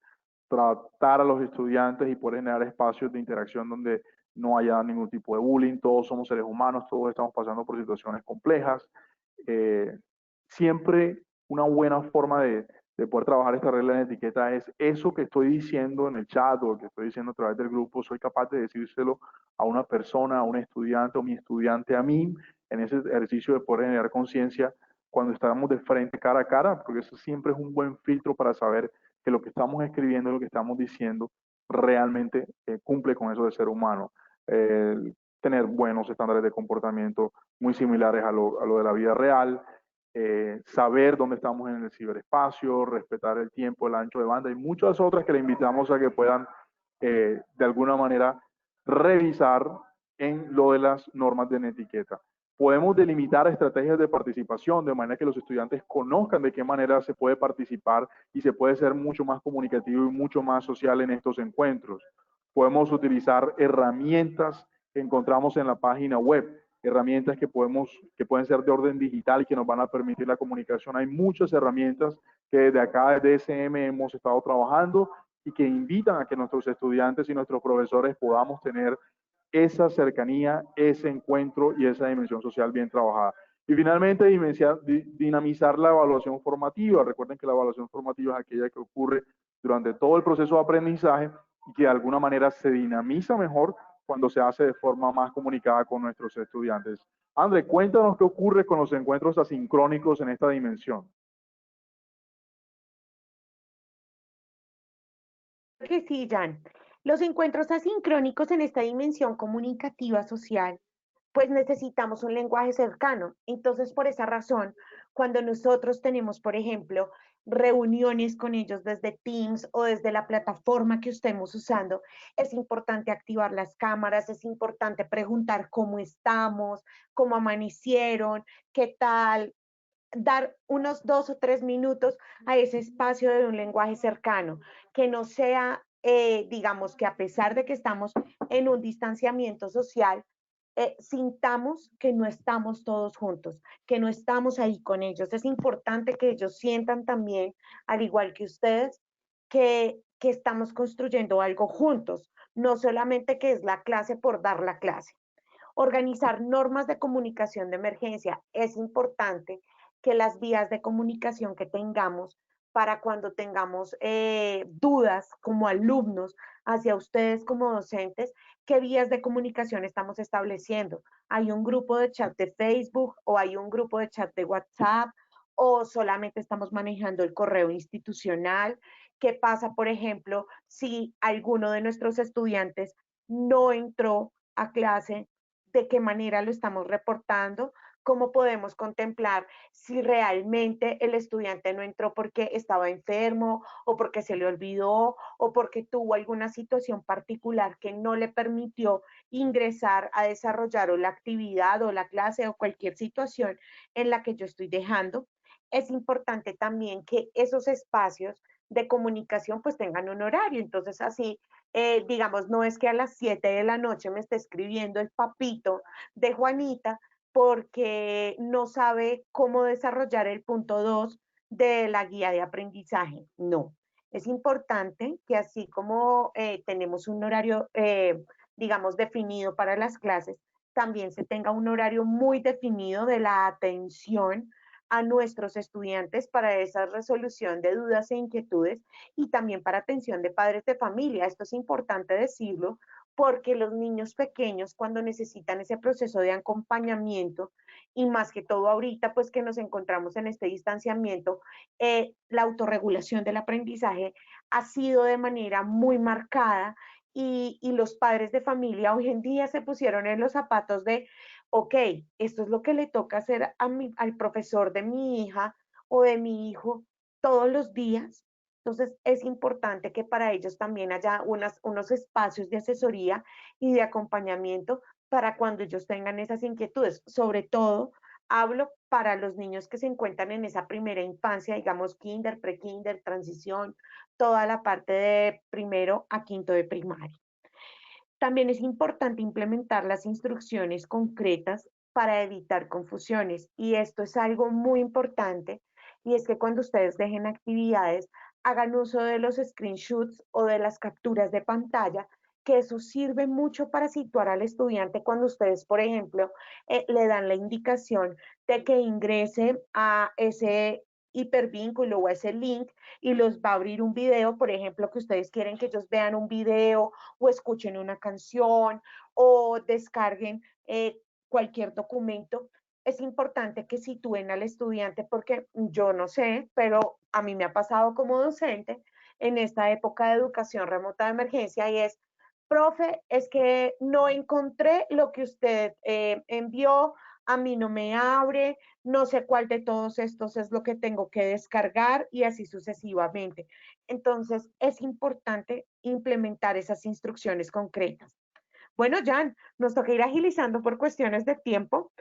tratar a los estudiantes y poder generar espacios de interacción donde no haya ningún tipo de bullying, todos somos seres humanos, todos estamos pasando por situaciones complejas. Siempre una buena forma de poder trabajar esta regla de etiqueta es eso que estoy diciendo en el chat o que estoy diciendo a través del grupo, soy capaz de decírselo a una persona, a un estudiante o mi estudiante a mí, en ese ejercicio de poder generar conciencia cuando estamos de frente cara a cara, porque eso siempre es un buen filtro para saber que lo que estamos escribiendo, lo que estamos diciendo, realmente cumple con eso de ser humano. Tener buenos estándares de comportamiento muy similares a lo de la vida real, saber dónde estamos en el ciberespacio, respetar el tiempo, el ancho de banda y muchas otras que le invitamos a que puedan de alguna manera revisar en lo de las normas de etiqueta. Podemos delimitar estrategias de participación de manera que los estudiantes conozcan de qué manera se puede participar y se puede ser mucho más comunicativo y mucho más social en estos encuentros. Podemos utilizar herramientas que encontramos en la página web, herramientas que pueden ser de orden digital y que nos van a permitir la comunicación. Hay muchas herramientas que desde acá, desde SM, hemos estado trabajando y que invitan a que nuestros estudiantes y nuestros profesores podamos tener esa cercanía, ese encuentro y esa dimensión social bien trabajada. Y finalmente, dinamizar la evaluación formativa. Recuerden que la evaluación formativa es aquella que ocurre durante todo el proceso de aprendizaje y que de alguna manera se dinamiza mejor cuando se hace de forma más comunicada con nuestros estudiantes. André, cuéntanos qué ocurre con los encuentros asincrónicos en esta dimensión. Que sí, Jan. Los encuentros asincrónicos en esta dimensión comunicativa social, pues necesitamos un lenguaje cercano. Entonces, por esa razón, cuando nosotros tenemos, por ejemplo, reuniones con ellos desde Teams o desde la plataforma que estemos usando, es importante activar las cámaras, es importante preguntar cómo estamos, cómo amanecieron, qué tal, dar unos 2 o 3 minutos a ese espacio de un lenguaje cercano, que no sea, digamos, que a pesar de que estamos en un distanciamiento social, sintamos que no estamos todos juntos, que no estamos ahí con ellos. Es importante que ellos sientan también, al igual que ustedes, que estamos construyendo algo juntos, no solamente que es la clase por dar la clase. Organizar normas de comunicación de emergencia. Es importante que las vías de comunicación que tengamos para cuando tengamos dudas como alumnos hacia ustedes como docentes, qué vías de comunicación estamos estableciendo. ¿Hay un grupo de chat de Facebook o hay un grupo de chat de WhatsApp o solamente estamos manejando el correo institucional? ¿Qué pasa, por ejemplo, si alguno de nuestros estudiantes no entró a clase? ¿De qué manera lo estamos reportando? ¿Cómo podemos contemplar si realmente el estudiante no entró porque estaba enfermo o porque se le olvidó o porque tuvo alguna situación particular que no le permitió ingresar a desarrollar o la actividad o la clase o cualquier situación en la que yo estoy dejando? Es importante también que esos espacios de comunicación pues tengan un horario. Entonces así, digamos, no es que a las 7 de la noche me esté escribiendo el papito de Juanita porque no sabe cómo desarrollar el punto 2 de la guía de aprendizaje. No, es importante que así como tenemos un horario, digamos, definido para las clases, también se tenga un horario muy definido de la atención a nuestros estudiantes para esa resolución de dudas e inquietudes y también para atención de padres de familia. Esto es importante decirlo porque los niños pequeños cuando necesitan ese proceso de acompañamiento y más que todo ahorita pues que nos encontramos en este distanciamiento, la autorregulación del aprendizaje ha sido de manera muy marcada y los padres de familia hoy en día se pusieron en los zapatos de, ok, esto es lo que le toca hacer al profesor de mi hija o de mi hijo todos los días. Entonces, es importante que para ellos también haya unos espacios de asesoría y de acompañamiento para cuando ellos tengan esas inquietudes. Sobre todo, hablo para los niños que se encuentran en esa primera infancia, digamos, kinder, pre-kinder, transición, toda la parte de primero a quinto de primaria. También es importante implementar las instrucciones concretas para evitar confusiones. Y esto es algo muy importante. Y es que cuando ustedes dejen actividades, hagan uso de los screenshots o de las capturas de pantalla, que eso sirve mucho para situar al estudiante cuando ustedes, por ejemplo, le dan la indicación de que ingrese a ese hipervínculo o a ese link y los va a abrir un video, por ejemplo, que ustedes quieren que ellos vean un video o escuchen una canción o descarguen cualquier documento. Es importante que sitúen al estudiante porque yo no sé, pero a mí me ha pasado como docente en esta época de educación remota de emergencia y es, profe, es que no encontré lo que usted envió, a mí no me abre, no sé cuál de todos estos es lo que tengo que descargar y así sucesivamente. Entonces, es importante implementar esas instrucciones concretas. Bueno, Jan, nos toca ir agilizando por cuestiones de tiempo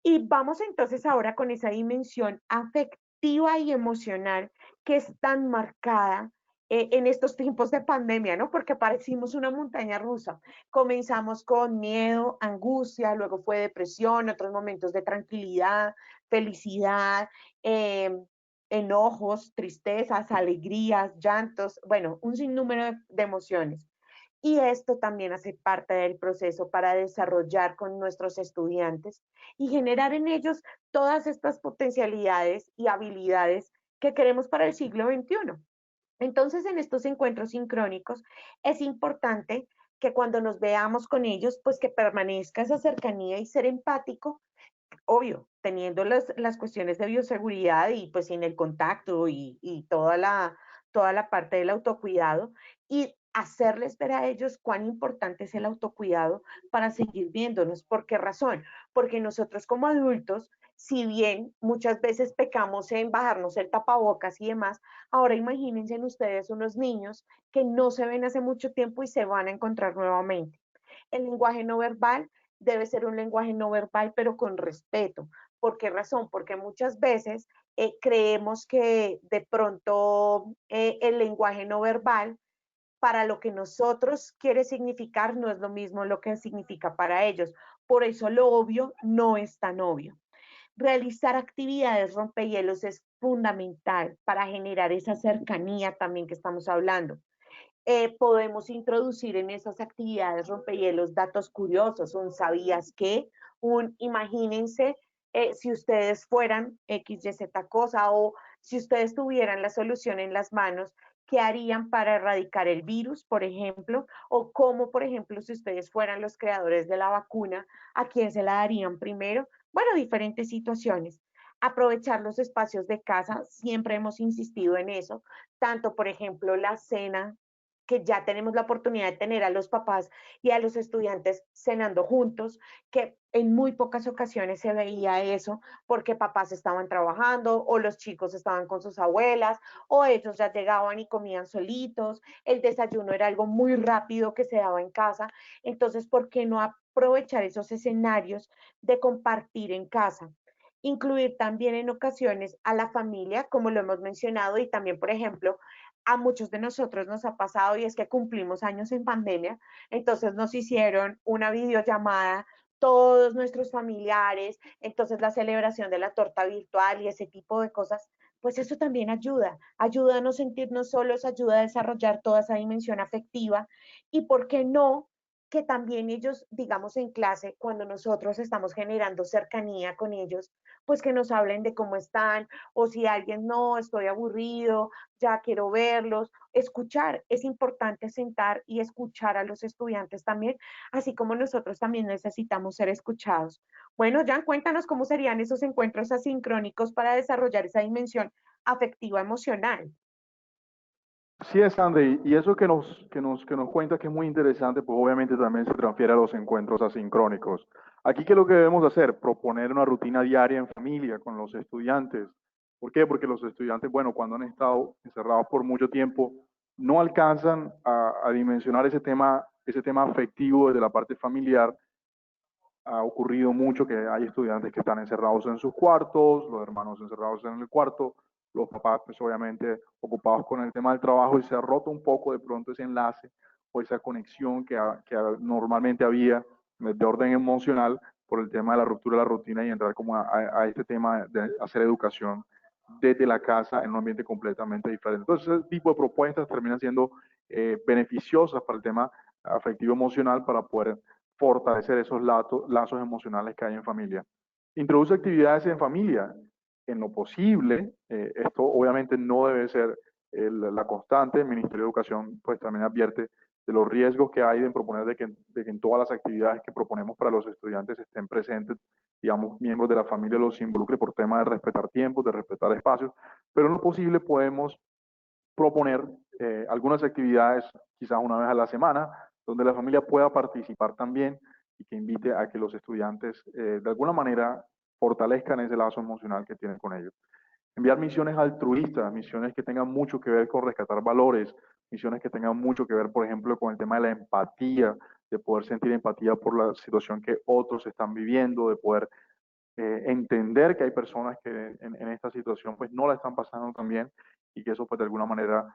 Y vamos entonces ahora con esa dimensión afectiva y emocional que es tan marcada en estos tiempos de pandemia, ¿no? Porque parecimos una montaña rusa. Comenzamos con miedo, angustia, luego fue depresión, otros momentos de tranquilidad, felicidad, eh, enojos, tristezas, alegrías, llantos, bueno, un sinnúmero de emociones. Y esto también hace parte del proceso para desarrollar con nuestros estudiantes y generar en ellos todas estas potencialidades y habilidades que queremos para el siglo XXI. Entonces, en estos encuentros sincrónicos es importante que cuando nos veamos con ellos, pues que permanezca esa cercanía y ser empático, obvio, teniendo las cuestiones de bioseguridad y pues sin el contacto y toda la parte del autocuidado y hacerles ver a ellos cuán importante es el autocuidado para seguir viéndonos. ¿Por qué razón? Porque nosotros como adultos, si bien muchas veces pecamos en bajarnos el tapabocas y demás, ahora imagínense en ustedes unos niños que no se ven hace mucho tiempo y se van a encontrar nuevamente. El lenguaje no verbal debe ser un lenguaje no verbal, pero con respeto. ¿Por qué razón? Porque muchas veces creemos que de pronto el lenguaje no verbal para lo que nosotros quiere significar no es lo mismo lo que significa para ellos. Por eso lo obvio no es tan obvio. Realizar actividades rompehielos es fundamental para generar esa cercanía también que estamos hablando. Podemos introducir en esas actividades rompehielos datos curiosos, un sabías qué, un imagínense si ustedes fueran X, Y, Z cosa o si ustedes tuvieran la solución en las manos, ¿qué harían para erradicar el virus, por ejemplo? O cómo, por ejemplo, si ustedes fueran los creadores de la vacuna, ¿a quién se la darían primero? Bueno, diferentes situaciones. Aprovechar los espacios de casa, siempre hemos insistido en eso, tanto, por ejemplo, la cena que ya tenemos la oportunidad de tener a los papás y a los estudiantes cenando juntos, que en muy pocas ocasiones se veía eso porque papás estaban trabajando o los chicos estaban con sus abuelas o ellos ya llegaban y comían solitos, el desayuno era algo muy rápido que se daba en casa, entonces, ¿por qué no aprovechar esos escenarios de compartir en casa? Incluir también en ocasiones a la familia, como lo hemos mencionado, y también, por ejemplo, a muchos de nosotros nos ha pasado y es que cumplimos años en pandemia, entonces nos hicieron una videollamada todos nuestros familiares, entonces la celebración de la torta virtual y ese tipo de cosas, pues eso también ayuda, ayuda a no sentirnos solos, ayuda a desarrollar toda esa dimensión afectiva y, ¿por qué no? Que también ellos, digamos en clase, cuando nosotros estamos generando cercanía con ellos, pues que nos hablen de cómo están, o si alguien no, estoy aburrido, ya quiero verlos, escuchar, es importante sentar y escuchar a los estudiantes también, así como nosotros también necesitamos ser escuchados. Bueno, Jan, cuéntanos cómo serían esos encuentros asincrónicos para desarrollar esa dimensión afectiva emocional. Sí es, Andy, y eso que nos cuenta que es muy interesante, pues obviamente también se transfiere a los encuentros asincrónicos. Aquí, ¿qué es lo que debemos hacer? Proponer una rutina diaria en familia con los estudiantes. ¿Por qué? Porque los estudiantes, bueno, cuando han estado encerrados por mucho tiempo, no alcanzan a dimensionar ese tema afectivo desde la parte familiar. Ha ocurrido mucho que hay estudiantes que están encerrados en sus cuartos, los hermanos encerrados en el cuarto, los papás pues obviamente ocupados con el tema del trabajo y se ha roto un poco de pronto ese enlace o esa conexión que normalmente había de orden emocional por el tema de la ruptura de la rutina y entrar como a este tema de hacer educación desde la casa en un ambiente completamente diferente. Entonces, ese tipo de propuestas terminan siendo beneficiosas para el tema afectivo emocional para poder fortalecer esos lazos emocionales que hay en familia. Introduce actividades en familia, en lo posible. Esto obviamente no debe ser la constante. El Ministerio de Educación pues también advierte de los riesgos que hay de proponer de que en todas las actividades que proponemos para los estudiantes estén presentes, digamos, miembros de la familia los involucre por tema de respetar tiempos, de respetar espacios, pero en lo posible podemos proponer algunas actividades quizás una vez a la semana, donde la familia pueda participar también y que invite a que los estudiantes de alguna manera fortalezcan ese lazo emocional que tienen con ellos. Enviar misiones altruistas, misiones que tengan mucho que ver con rescatar valores, misiones que tengan mucho que ver, por ejemplo, con el tema de la empatía, de poder sentir empatía por la situación que otros están viviendo, de poder entender que hay personas que en esta situación pues no la están pasando tan bien y que eso pues de alguna manera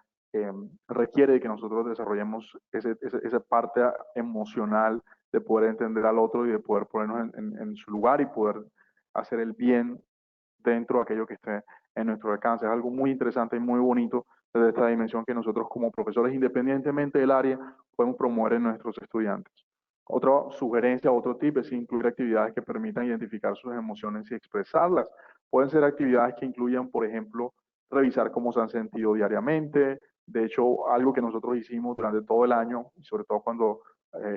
requiere de que nosotros desarrollemos esa parte emocional de poder entender al otro y de poder ponernos en su lugar y poder hacer el bien dentro de aquello que esté en nuestro alcance. Es algo muy interesante y muy bonito desde esta dimensión que nosotros como profesores, independientemente del área, podemos promover en nuestros estudiantes. Otra sugerencia, otro tip es incluir actividades que permitan identificar sus emociones y expresarlas. Pueden ser actividades que incluyan, por ejemplo, revisar cómo se han sentido diariamente. De hecho, algo que nosotros hicimos durante todo el año, y sobre todo cuando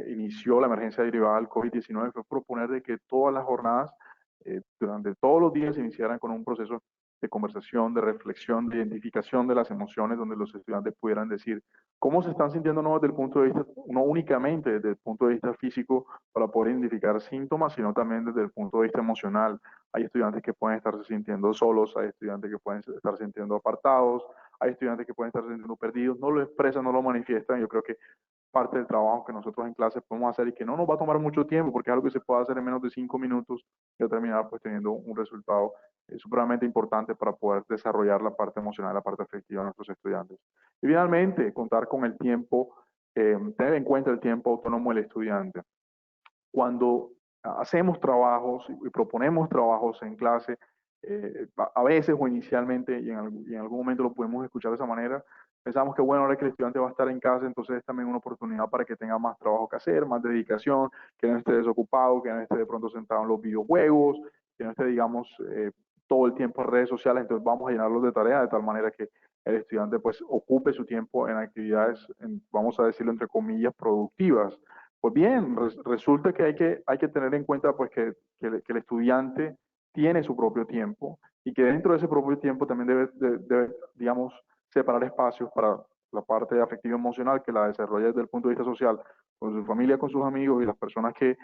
inició la emergencia derivada del COVID-19, fue proponer de que todas las jornadas, durante todos los días, se iniciaran con un proceso de conversación, de reflexión, de identificación de las emociones, donde los estudiantes pudieran decir cómo se están sintiendo no desde el punto de vista, no únicamente desde el punto de vista físico para poder identificar síntomas, sino también desde el punto de vista emocional. Hay estudiantes que pueden estarse sintiendo solos, hay estudiantes que pueden estar sintiendo apartados, hay estudiantes que pueden estar sintiendo perdidos, no lo expresan, no lo manifiestan. Yo creo que parte del trabajo que nosotros en clase podemos hacer y que no nos va a tomar mucho tiempo porque es algo que se puede hacer en menos de 5 minutos y terminar pues teniendo un resultado supremamente importante para poder desarrollar la parte emocional, la parte afectiva de nuestros estudiantes. Y finalmente, contar con el tiempo, tener en cuenta el tiempo autónomo del estudiante. Cuando hacemos trabajos y proponemos trabajos en clase, a veces o inicialmente y en algún momento lo podemos escuchar de esa manera, pensamos que bueno, ahora que el estudiante va a estar en casa, entonces es también una oportunidad para que tenga más trabajo que hacer, más dedicación, que no esté desocupado, que no esté de pronto sentado en los videojuegos, que no esté, digamos, todo el tiempo en redes sociales. Entonces vamos a llenarlos de tareas de tal manera que el estudiante pues ocupe su tiempo en actividades, vamos a decirlo entre comillas, productivas. Pues bien, resulta que hay que tener en cuenta pues que el estudiante tiene su propio tiempo y que dentro de ese propio tiempo también debe, digamos, separar espacios para la parte afectiva emocional que la desarrolla desde el punto de vista social, con su familia, con sus amigos y las personas que,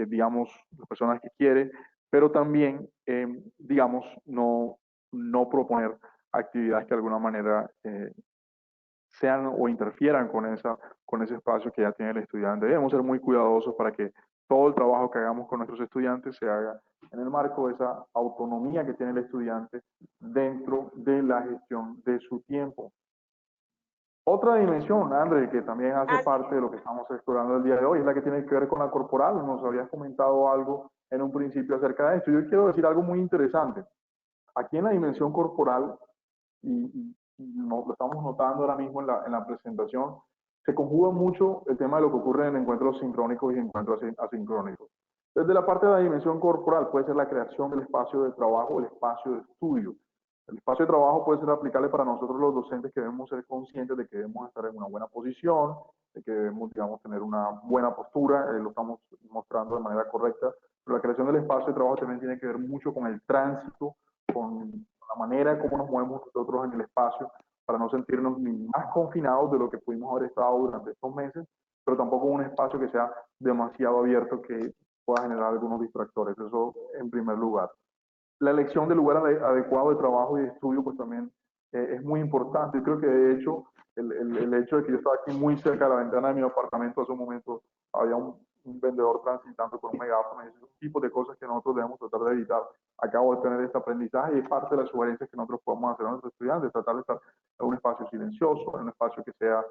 digamos, las personas que quiere, pero también, digamos, no proponer actividades que de alguna manera sean o interfieran con ese espacio que ya tiene el estudiante. Debemos ser muy cuidadosos para que todo el trabajo que hagamos con nuestros estudiantes se haga en el marco de esa autonomía que tiene el estudiante dentro de la gestión de su tiempo. Otra dimensión, André, que también hace parte de lo que estamos explorando el día de hoy, es la que tiene que ver con la corporal. Nos habías comentado algo en un principio acerca de esto. Yo quiero decir algo muy interesante. Aquí en la dimensión corporal, y lo estamos notando ahora mismo en la presentación, se conjuga mucho el tema de lo que ocurre en encuentros sincrónicos y encuentros asincrónicos. Desde la parte de la dimensión corporal puede ser la creación del espacio de trabajo, el espacio de estudio. El espacio de trabajo puede ser aplicable para nosotros los docentes que debemos ser conscientes de que debemos estar en una buena posición, de que debemos, digamos, tener una buena postura, lo estamos mostrando de manera correcta, pero la creación del espacio de trabajo también tiene que ver mucho con el tránsito, con la manera como nos movemos nosotros en el espacio, para no sentirnos ni más confinados de lo que pudimos haber estado durante estos meses, pero tampoco un espacio que sea demasiado abierto que pueda generar algunos distractores. Eso en primer lugar. La elección del lugar adecuado de trabajo y de estudio pues también es muy importante. Yo creo que de hecho el hecho de que yo estaba aquí muy cerca de la ventana de mi apartamento, hace un momento había un vendedor transitando con un megáfono, y ese tipo de cosas que nosotros debemos tratar de evitar. Acabo de tener este aprendizaje y es parte de las sugerencias que nosotros podemos hacer a nuestros estudiantes, tratar de estar en un espacio silencioso, en un espacio que sea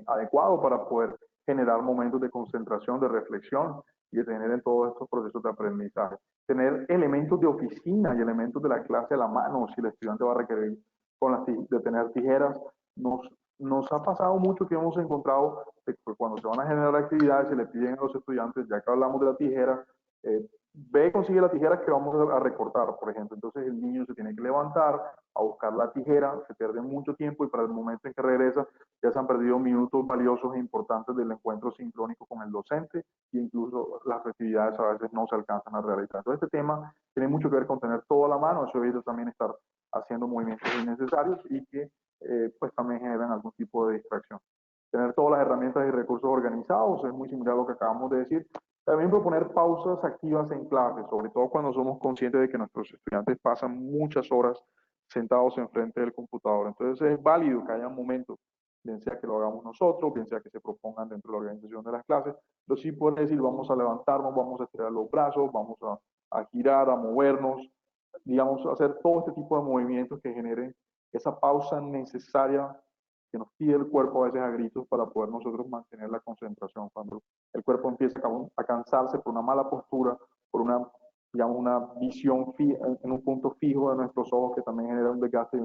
adecuado para poder generar momentos de concentración, de reflexión y de tener en todos estos procesos de aprendizaje. Tener elementos de oficina y elementos de la clase a la mano, si el estudiante va a requerir de tener tijeras. Nos ha pasado mucho que hemos encontrado que cuando se van a generar actividades se le piden a los estudiantes, ya que hablamos de la tijera, ve, consigue la tijera que vamos a recortar, por ejemplo. Entonces el niño se tiene que levantar a buscar la tijera, se pierde mucho tiempo y para el momento en que regresa ya se han perdido minutos valiosos e importantes del encuentro sincrónico con el docente e incluso las actividades a veces no se alcanzan a realizar. Entonces este tema tiene mucho que ver con tener todo a la mano, eso evita también estar haciendo movimientos innecesarios y que pues también generan algún tipo de distracción. Tener todas las herramientas y recursos organizados es muy similar a lo que acabamos de decir. También proponer pausas activas en clase, sobre todo cuando somos conscientes de que nuestros estudiantes pasan muchas horas sentados enfrente del computador. Entonces es válido que haya momentos, bien sea que lo hagamos nosotros, bien sea que se propongan dentro de la organización de las clases, pero sí pueden decir, vamos a levantarnos, vamos a estirar los brazos, vamos a a girar, a movernos, digamos, hacer todo este tipo de movimientos que generen esa pausa necesaria que nos pide el cuerpo a veces a gritos para poder nosotros mantener la concentración. Cuando el cuerpo empieza a cansarse por una mala postura, por una, digamos, una visión en un punto fijo de nuestros ojos que también genera un desgaste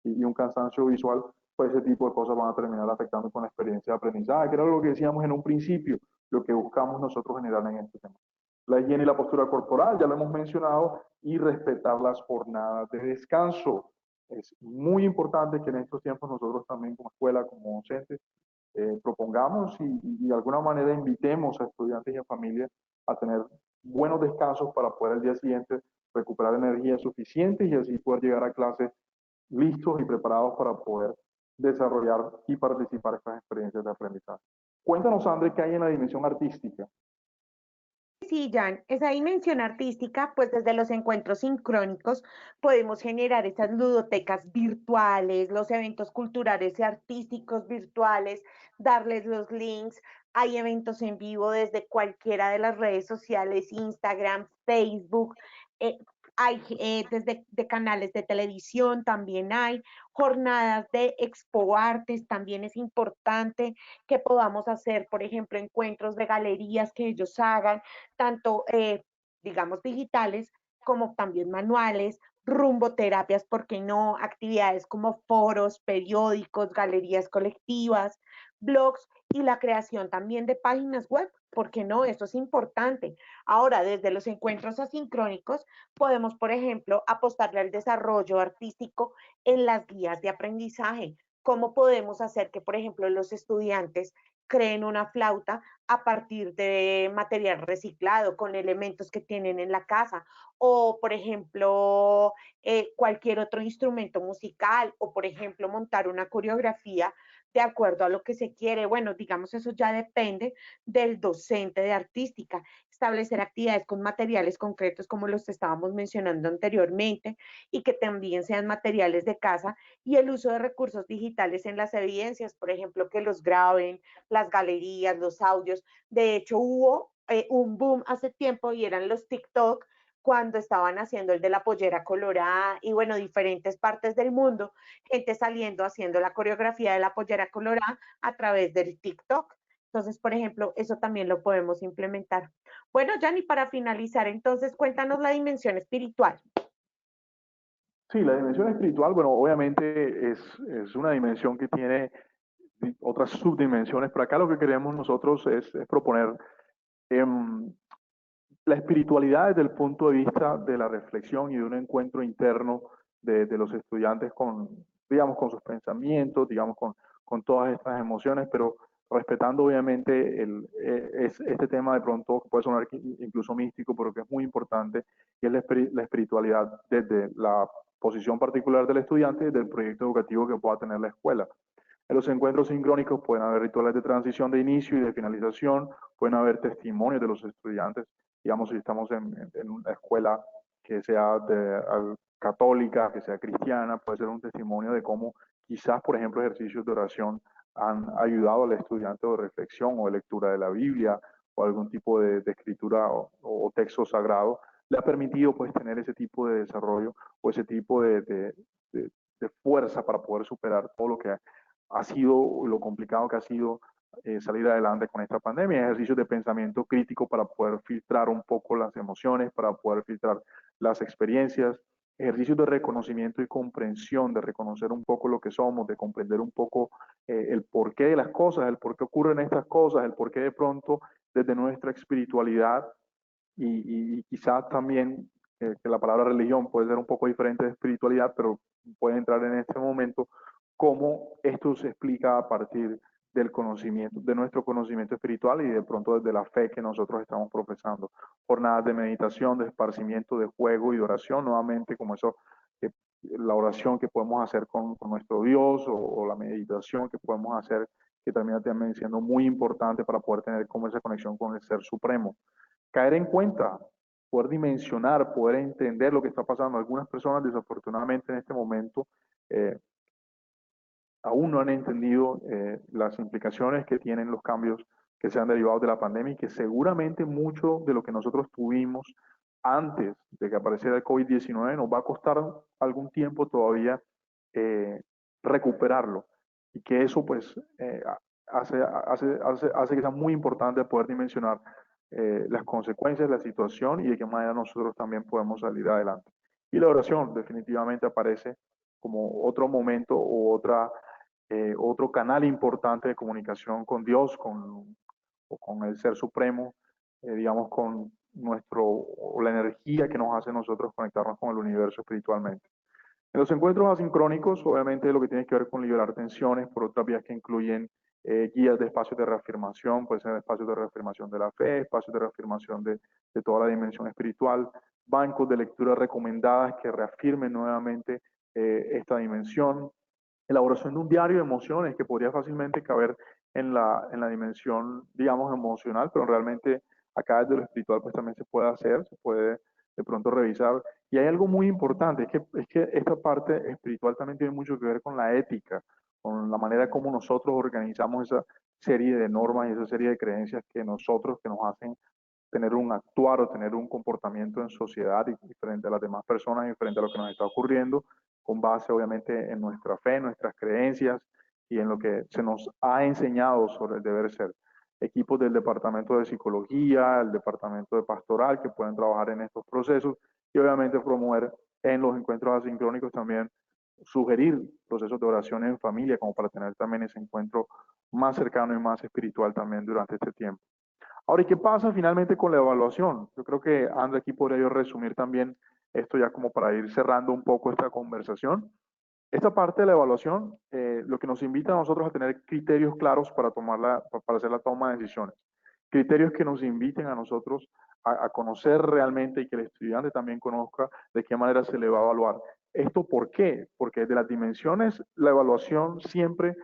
y un cansancio visual, pues ese tipo de cosas van a terminar afectando con la experiencia de aprendizaje, que era lo que decíamos en un principio, lo que buscamos nosotros generar en este tema. La higiene y la postura corporal, ya lo hemos mencionado, y respetar las jornadas de descanso. Es muy importante que en estos tiempos nosotros también como escuela, como docentes, propongamos y de alguna manera invitemos a estudiantes y a familias a tener buenos descansos para poder el día siguiente recuperar energía suficiente y así poder llegar a clase listos y preparados para poder desarrollar y participar en estas experiencias de aprendizaje. Cuéntanos, André, qué hay en la dimensión artística. Sí, Jan, esa dimensión artística, pues desde los encuentros sincrónicos podemos generar esas ludotecas virtuales, los eventos culturales y artísticos virtuales, darles los links. Hay eventos en vivo desde cualquiera de las redes sociales, Instagram, Facebook, eh, hay desde de canales de televisión, también hay jornadas de expo artes, también es importante que podamos hacer, por ejemplo, encuentros de galerías que ellos hagan tanto, digamos, digitales como también manuales, rumboterapias, ¿por qué no? Actividades como foros, periódicos, galerías colectivas, blogs y la creación también de páginas web, ¿por qué no? Eso es importante. Ahora, desde los encuentros asincrónicos, podemos, por ejemplo, apostarle al desarrollo artístico en las guías de aprendizaje. ¿Cómo podemos hacer que, por ejemplo, los estudiantes creen una flauta a partir de material reciclado, con elementos que tienen en la casa, o por ejemplo, cualquier otro instrumento musical, o por ejemplo, montar una coreografía de acuerdo a lo que se quiere? Bueno, digamos, eso ya depende del docente de artística. Establecer actividades con materiales concretos, como los que estábamos mencionando anteriormente, y que también sean materiales de casa, y el uso de recursos digitales en las evidencias, por ejemplo, que los graben, las galerías, los audios. De hecho, hubo un boom hace tiempo y eran los TikTok cuando estaban haciendo el de la pollera colorada y bueno, diferentes partes del mundo, gente saliendo haciendo la coreografía de la pollera colorada a través del TikTok. Entonces, por ejemplo, eso también lo podemos implementar. Bueno, Jani, para finalizar, entonces cuéntanos la dimensión espiritual. Sí, la dimensión espiritual, bueno, obviamente es una dimensión que tiene otras subdimensiones, pero acá lo que queremos nosotros es proponer la espiritualidad desde el punto de vista de la reflexión y de un encuentro interno de los estudiantes con, digamos, con sus pensamientos, digamos, con todas estas emociones, pero respetando obviamente este tema de pronto que puede sonar incluso místico, pero que es muy importante, y es la espiritualidad desde la posición particular del estudiante y del proyecto educativo que pueda tener la escuela. En los encuentros sincrónicos pueden haber rituales de transición de inicio y de finalización, pueden haber testimonios de los estudiantes, digamos, si estamos en una escuela que sea católica, que sea cristiana, puede ser un testimonio de cómo quizás, por ejemplo, ejercicios de oración han ayudado al estudiante de reflexión o de lectura de la Biblia o algún tipo de escritura o texto sagrado, le ha permitido pues tener ese tipo de desarrollo o ese tipo de fuerza para poder superar todo lo que ha sido, lo complicado que ha sido salir adelante con esta pandemia, ejercicios de pensamiento crítico para poder filtrar un poco las emociones, para poder filtrar las experiencias, ejercicios de reconocimiento y comprensión, de reconocer un poco lo que somos, de comprender un poco el porqué de las cosas, el por qué ocurren estas cosas, el por qué de pronto desde nuestra espiritualidad y quizás también que la palabra religión puede ser un poco diferente de espiritualidad, pero puede entrar en este momento cómo esto se explica a partir del conocimiento, de nuestro conocimiento espiritual y de pronto desde la fe que nosotros estamos profesando. Jornadas de meditación, de esparcimiento, de juego y de oración, nuevamente como eso, la oración que podemos hacer con nuestro Dios o la meditación que podemos hacer, que también siendo muy importante para poder tener como esa conexión con el Ser Supremo. Caer en cuenta, poder dimensionar, poder entender lo que está pasando. Algunas personas desafortunadamente en este momento aún no han entendido las implicaciones que tienen los cambios que se han derivado de la pandemia y que seguramente mucho de lo que nosotros tuvimos antes de que apareciera el COVID-19, nos va a costar algún tiempo todavía recuperarlo. Y que eso pues hace que sea muy importante poder dimensionar las consecuencias de la situación y de qué manera nosotros también podemos salir adelante. Y la oración definitivamente aparece como otro momento o otro canal importante de comunicación con Dios, con el Ser Supremo, digamos, con la energía que nos hace nosotros conectarnos con el universo espiritualmente. En los encuentros asincrónicos, obviamente lo que tiene que ver con liberar tensiones por otras vías que incluyen guías de espacios de reafirmación, puede ser espacios de reafirmación de la fe, espacios de reafirmación de toda la dimensión espiritual, bancos de lectura recomendadas que reafirmen nuevamente esta dimensión, elaboración de un diario de emociones que podría fácilmente caber en la dimensión, digamos, emocional, pero realmente acá desde lo espiritual pues también se puede hacer, se puede de pronto revisar. Y hay algo muy importante, es que esta parte espiritual también tiene mucho que ver con la ética, con la manera como nosotros organizamos esa serie de normas y esa serie de creencias que nos hacen tener un actuar o tener un comportamiento en sociedad y frente a las demás personas y frente a lo que nos está ocurriendo, con base obviamente en nuestra fe, en nuestras creencias y en lo que se nos ha enseñado sobre el deber ser. Equipos del departamento de psicología, el departamento de pastoral que pueden trabajar en estos procesos y obviamente promover en los encuentros asincrónicos también sugerir procesos de oración en familia como para tener también ese encuentro más cercano y más espiritual también durante este tiempo. Ahora, ¿y qué pasa finalmente con la evaluación? Yo creo que André aquí podría yo resumir también esto ya como para ir cerrando un poco esta conversación. Esta parte de la evaluación, lo que nos invita a nosotros a tener criterios claros para hacer la toma de decisiones. Criterios que nos inviten a nosotros a conocer realmente y que el estudiante también conozca de qué manera se le va a evaluar. ¿Esto por qué? Porque de las dimensiones, la evaluación siempre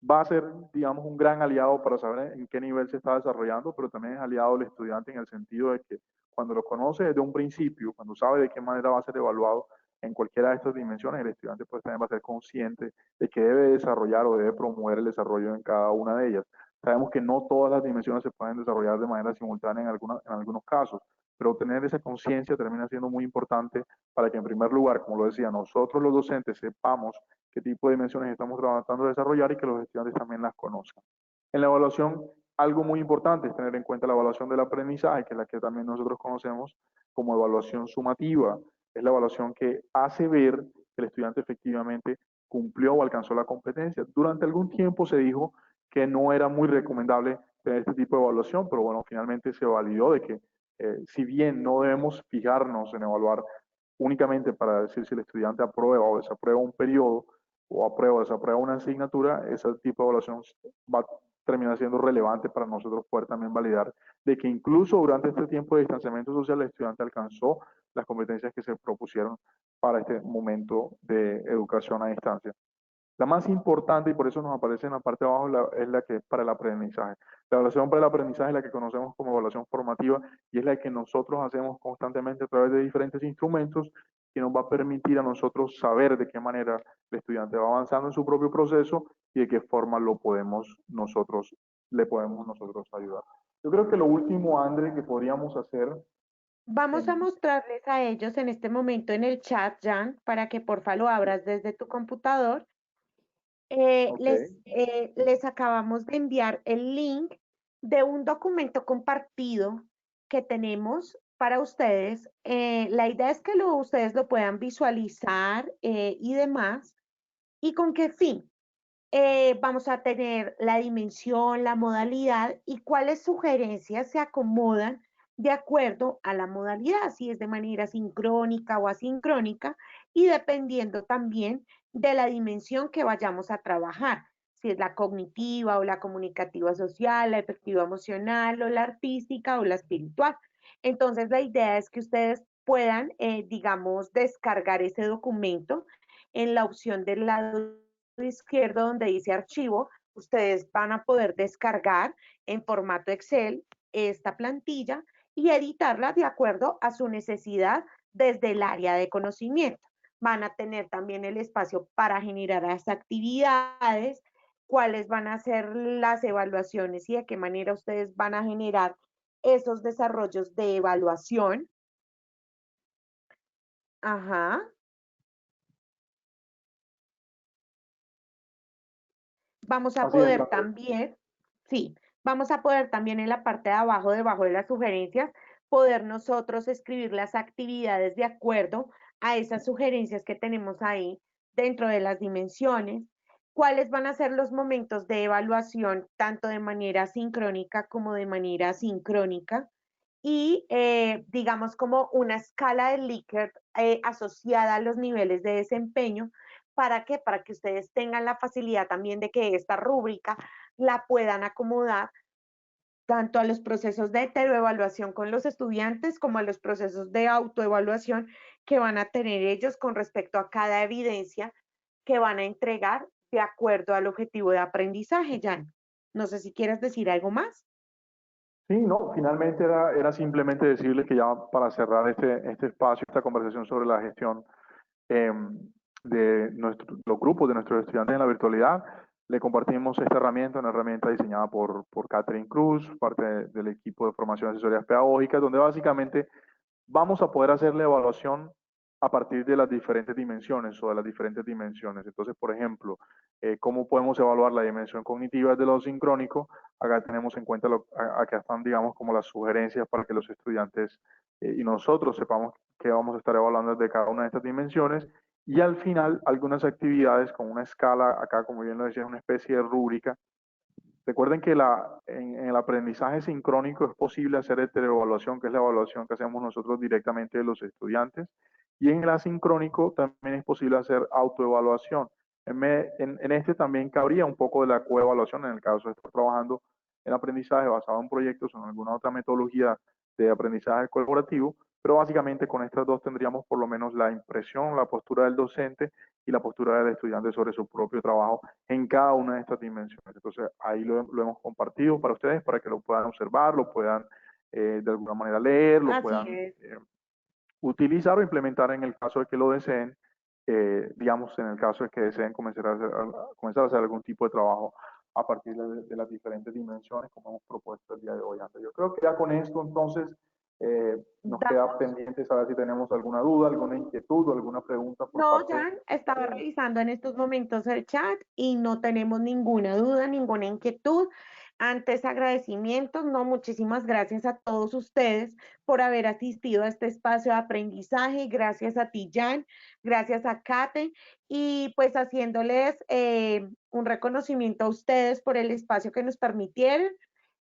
va a ser, digamos, un gran aliado para saber en qué nivel se está desarrollando, pero también es aliado del estudiante en el sentido de que cuando lo conoce desde un principio, cuando sabe de qué manera va a ser evaluado, en cualquiera de estas dimensiones, el estudiante pues también va a ser consciente de que debe desarrollar o debe promover el desarrollo en cada una de ellas. Sabemos que no todas las dimensiones se pueden desarrollar de manera simultánea en algunos casos, pero tener esa conciencia termina siendo muy importante para que en primer lugar, como lo decía, nosotros los docentes sepamos qué tipo de dimensiones estamos tratando de desarrollar y que los estudiantes también las conozcan. En la evaluación, algo muy importante es tener en cuenta la evaluación del aprendizaje, que es la que también nosotros conocemos como evaluación sumativa. Es la evaluación que hace ver que el estudiante efectivamente cumplió o alcanzó la competencia. Durante algún tiempo se dijo que no era muy recomendable tener este tipo de evaluación, pero bueno, finalmente se validó de que si bien no debemos fijarnos en evaluar únicamente para decir si el estudiante aprueba o desaprueba un periodo, o aprueba o desaprueba una asignatura, ese tipo de evaluación va a terminar siendo relevante para nosotros poder también validar de que incluso durante este tiempo de distanciamiento social el estudiante alcanzó las competencias que se propusieron para este momento de educación a distancia. La más importante, y por eso nos aparece en la parte de abajo, es la que es para el aprendizaje. La evaluación para el aprendizaje es la que conocemos como evaluación formativa y es la que nosotros hacemos constantemente a través de diferentes instrumentos que nos va a permitir a nosotros saber de qué manera el estudiante va avanzando en su propio proceso y de qué forma le podemos nosotros ayudar. Yo creo que lo último, André, que podríamos hacer Vamos a en, mostrarles a ellos en este momento en el chat, Jan, para que porfa lo abras desde tu computador. ok, Les acabamos de enviar el link de un documento compartido que tenemos para ustedes. La idea es que ustedes lo puedan visualizar y demás. ¿Y con qué fin? Vamos a tener la dimensión, la modalidad y cuáles sugerencias se acomodan de acuerdo a la modalidad, si es de manera sincrónica o asincrónica, y dependiendo también de la dimensión que vayamos a trabajar, si es la cognitiva o la comunicativa social, la efectiva emocional o la artística o la espiritual. Entonces, la idea es que ustedes puedan, digamos, descargar ese documento en la opción del lado izquierdo donde dice archivo, ustedes van a poder descargar en formato Excel esta plantilla y editarla de acuerdo a su necesidad desde el área de conocimiento. Van a tener también el espacio para generar las actividades, cuáles van a ser las evaluaciones y de qué manera ustedes van a generar esos desarrollos de evaluación. Ajá. Vamos a Así es, poder también, sí, vamos a poder también en la parte de abajo, debajo de las sugerencias, poder nosotros escribir las actividades de acuerdo a esas sugerencias que tenemos ahí dentro de las dimensiones, cuáles van a ser los momentos de evaluación, tanto de manera sincrónica como de manera asincrónica, y digamos como una escala de Likert asociada a los niveles de desempeño. ¿Para qué? Para que ustedes tengan la facilidad también de que esta rúbrica la puedan acomodar tanto a los procesos de heteroevaluación con los estudiantes como a los procesos de autoevaluación que van a tener ellos con respecto a cada evidencia que van a entregar de acuerdo al objetivo de aprendizaje, Jan. No sé si quieres decir algo más. sí, no, finalmente era simplemente decirles que ya para cerrar este espacio, esta conversación sobre la gestión eh, de los grupos de nuestros estudiantes en la virtualidad, le compartimos esta herramienta, una herramienta diseñada por Catherine Cruz, parte del equipo de formación de asesorías pedagógicas, donde básicamente vamos a poder hacer la evaluación a partir de las diferentes dimensiones o de las diferentes dimensiones. Entonces, por ejemplo, ¿cómo podemos evaluar la dimensión cognitiva de lo sincrónico? Acá tenemos en cuenta, acá están, digamos, como las sugerencias para que los estudiantes y nosotros sepamos qué vamos a estar evaluando desde cada una de estas dimensiones. Y al final, algunas actividades con una escala, acá como bien lo decía, una especie de rúbrica. Recuerden que en el aprendizaje sincrónico es posible hacer heteroevaluación, que es la evaluación que hacemos nosotros directamente de los estudiantes, y en el asincrónico también es posible hacer autoevaluación. En este también cabría un poco de la coevaluación en el caso de estar trabajando en aprendizaje basado en proyectos o en alguna otra metodología de aprendizaje colaborativo, pero básicamente con estas dos tendríamos por lo menos la impresión, la postura del docente y la postura del estudiante sobre su propio trabajo en cada una de estas dimensiones. Entonces, ahí lo hemos compartido para ustedes, para que lo puedan observar, lo puedan de alguna manera leer, lo Así puedan es. utilizar o implementar en el caso de que lo deseen, digamos, en el caso de que deseen comenzar a hacer algún tipo de trabajo a partir de las diferentes dimensiones como hemos propuesto el día de hoy. Yo creo que ya con esto, entonces, nos queda Damos. pendiente saber si tenemos alguna duda, alguna inquietud o alguna pregunta por No, parte Jan, estaba de... revisando en estos momentos el chat y no tenemos ninguna duda, ninguna inquietud. Antes, agradecimientos, no, muchísimas gracias a todos ustedes por haber asistido a este espacio de aprendizaje. Gracias a ti, Jan, gracias a Kate y pues haciéndoles un reconocimiento a ustedes por el espacio que nos permitieron.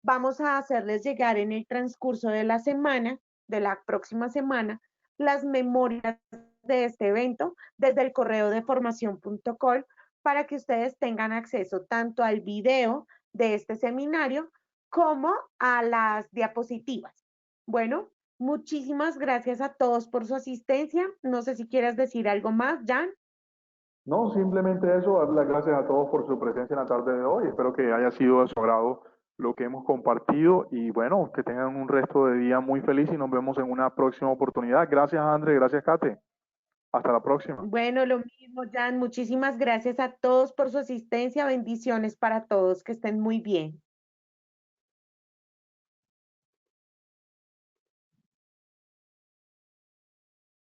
Vamos a hacerles llegar en el transcurso de la semana, de la próxima semana, las memorias de este evento desde el correo de formación.col para que ustedes tengan acceso tanto al video de este seminario como a las diapositivas. Bueno, muchísimas gracias a todos por su asistencia. No sé si quieres decir algo más, Jan. No, simplemente eso, dar las gracias a todos por su presencia en la tarde de hoy. Espero que haya sido de su agrado lo que hemos compartido y bueno, que tengan un resto de día muy feliz y nos vemos en una próxima oportunidad. Gracias, André, gracias, Kate. Hasta la próxima. Bueno, lo mismo, Jan. Muchísimas gracias a todos por su asistencia. Bendiciones para todos. Que estén muy bien.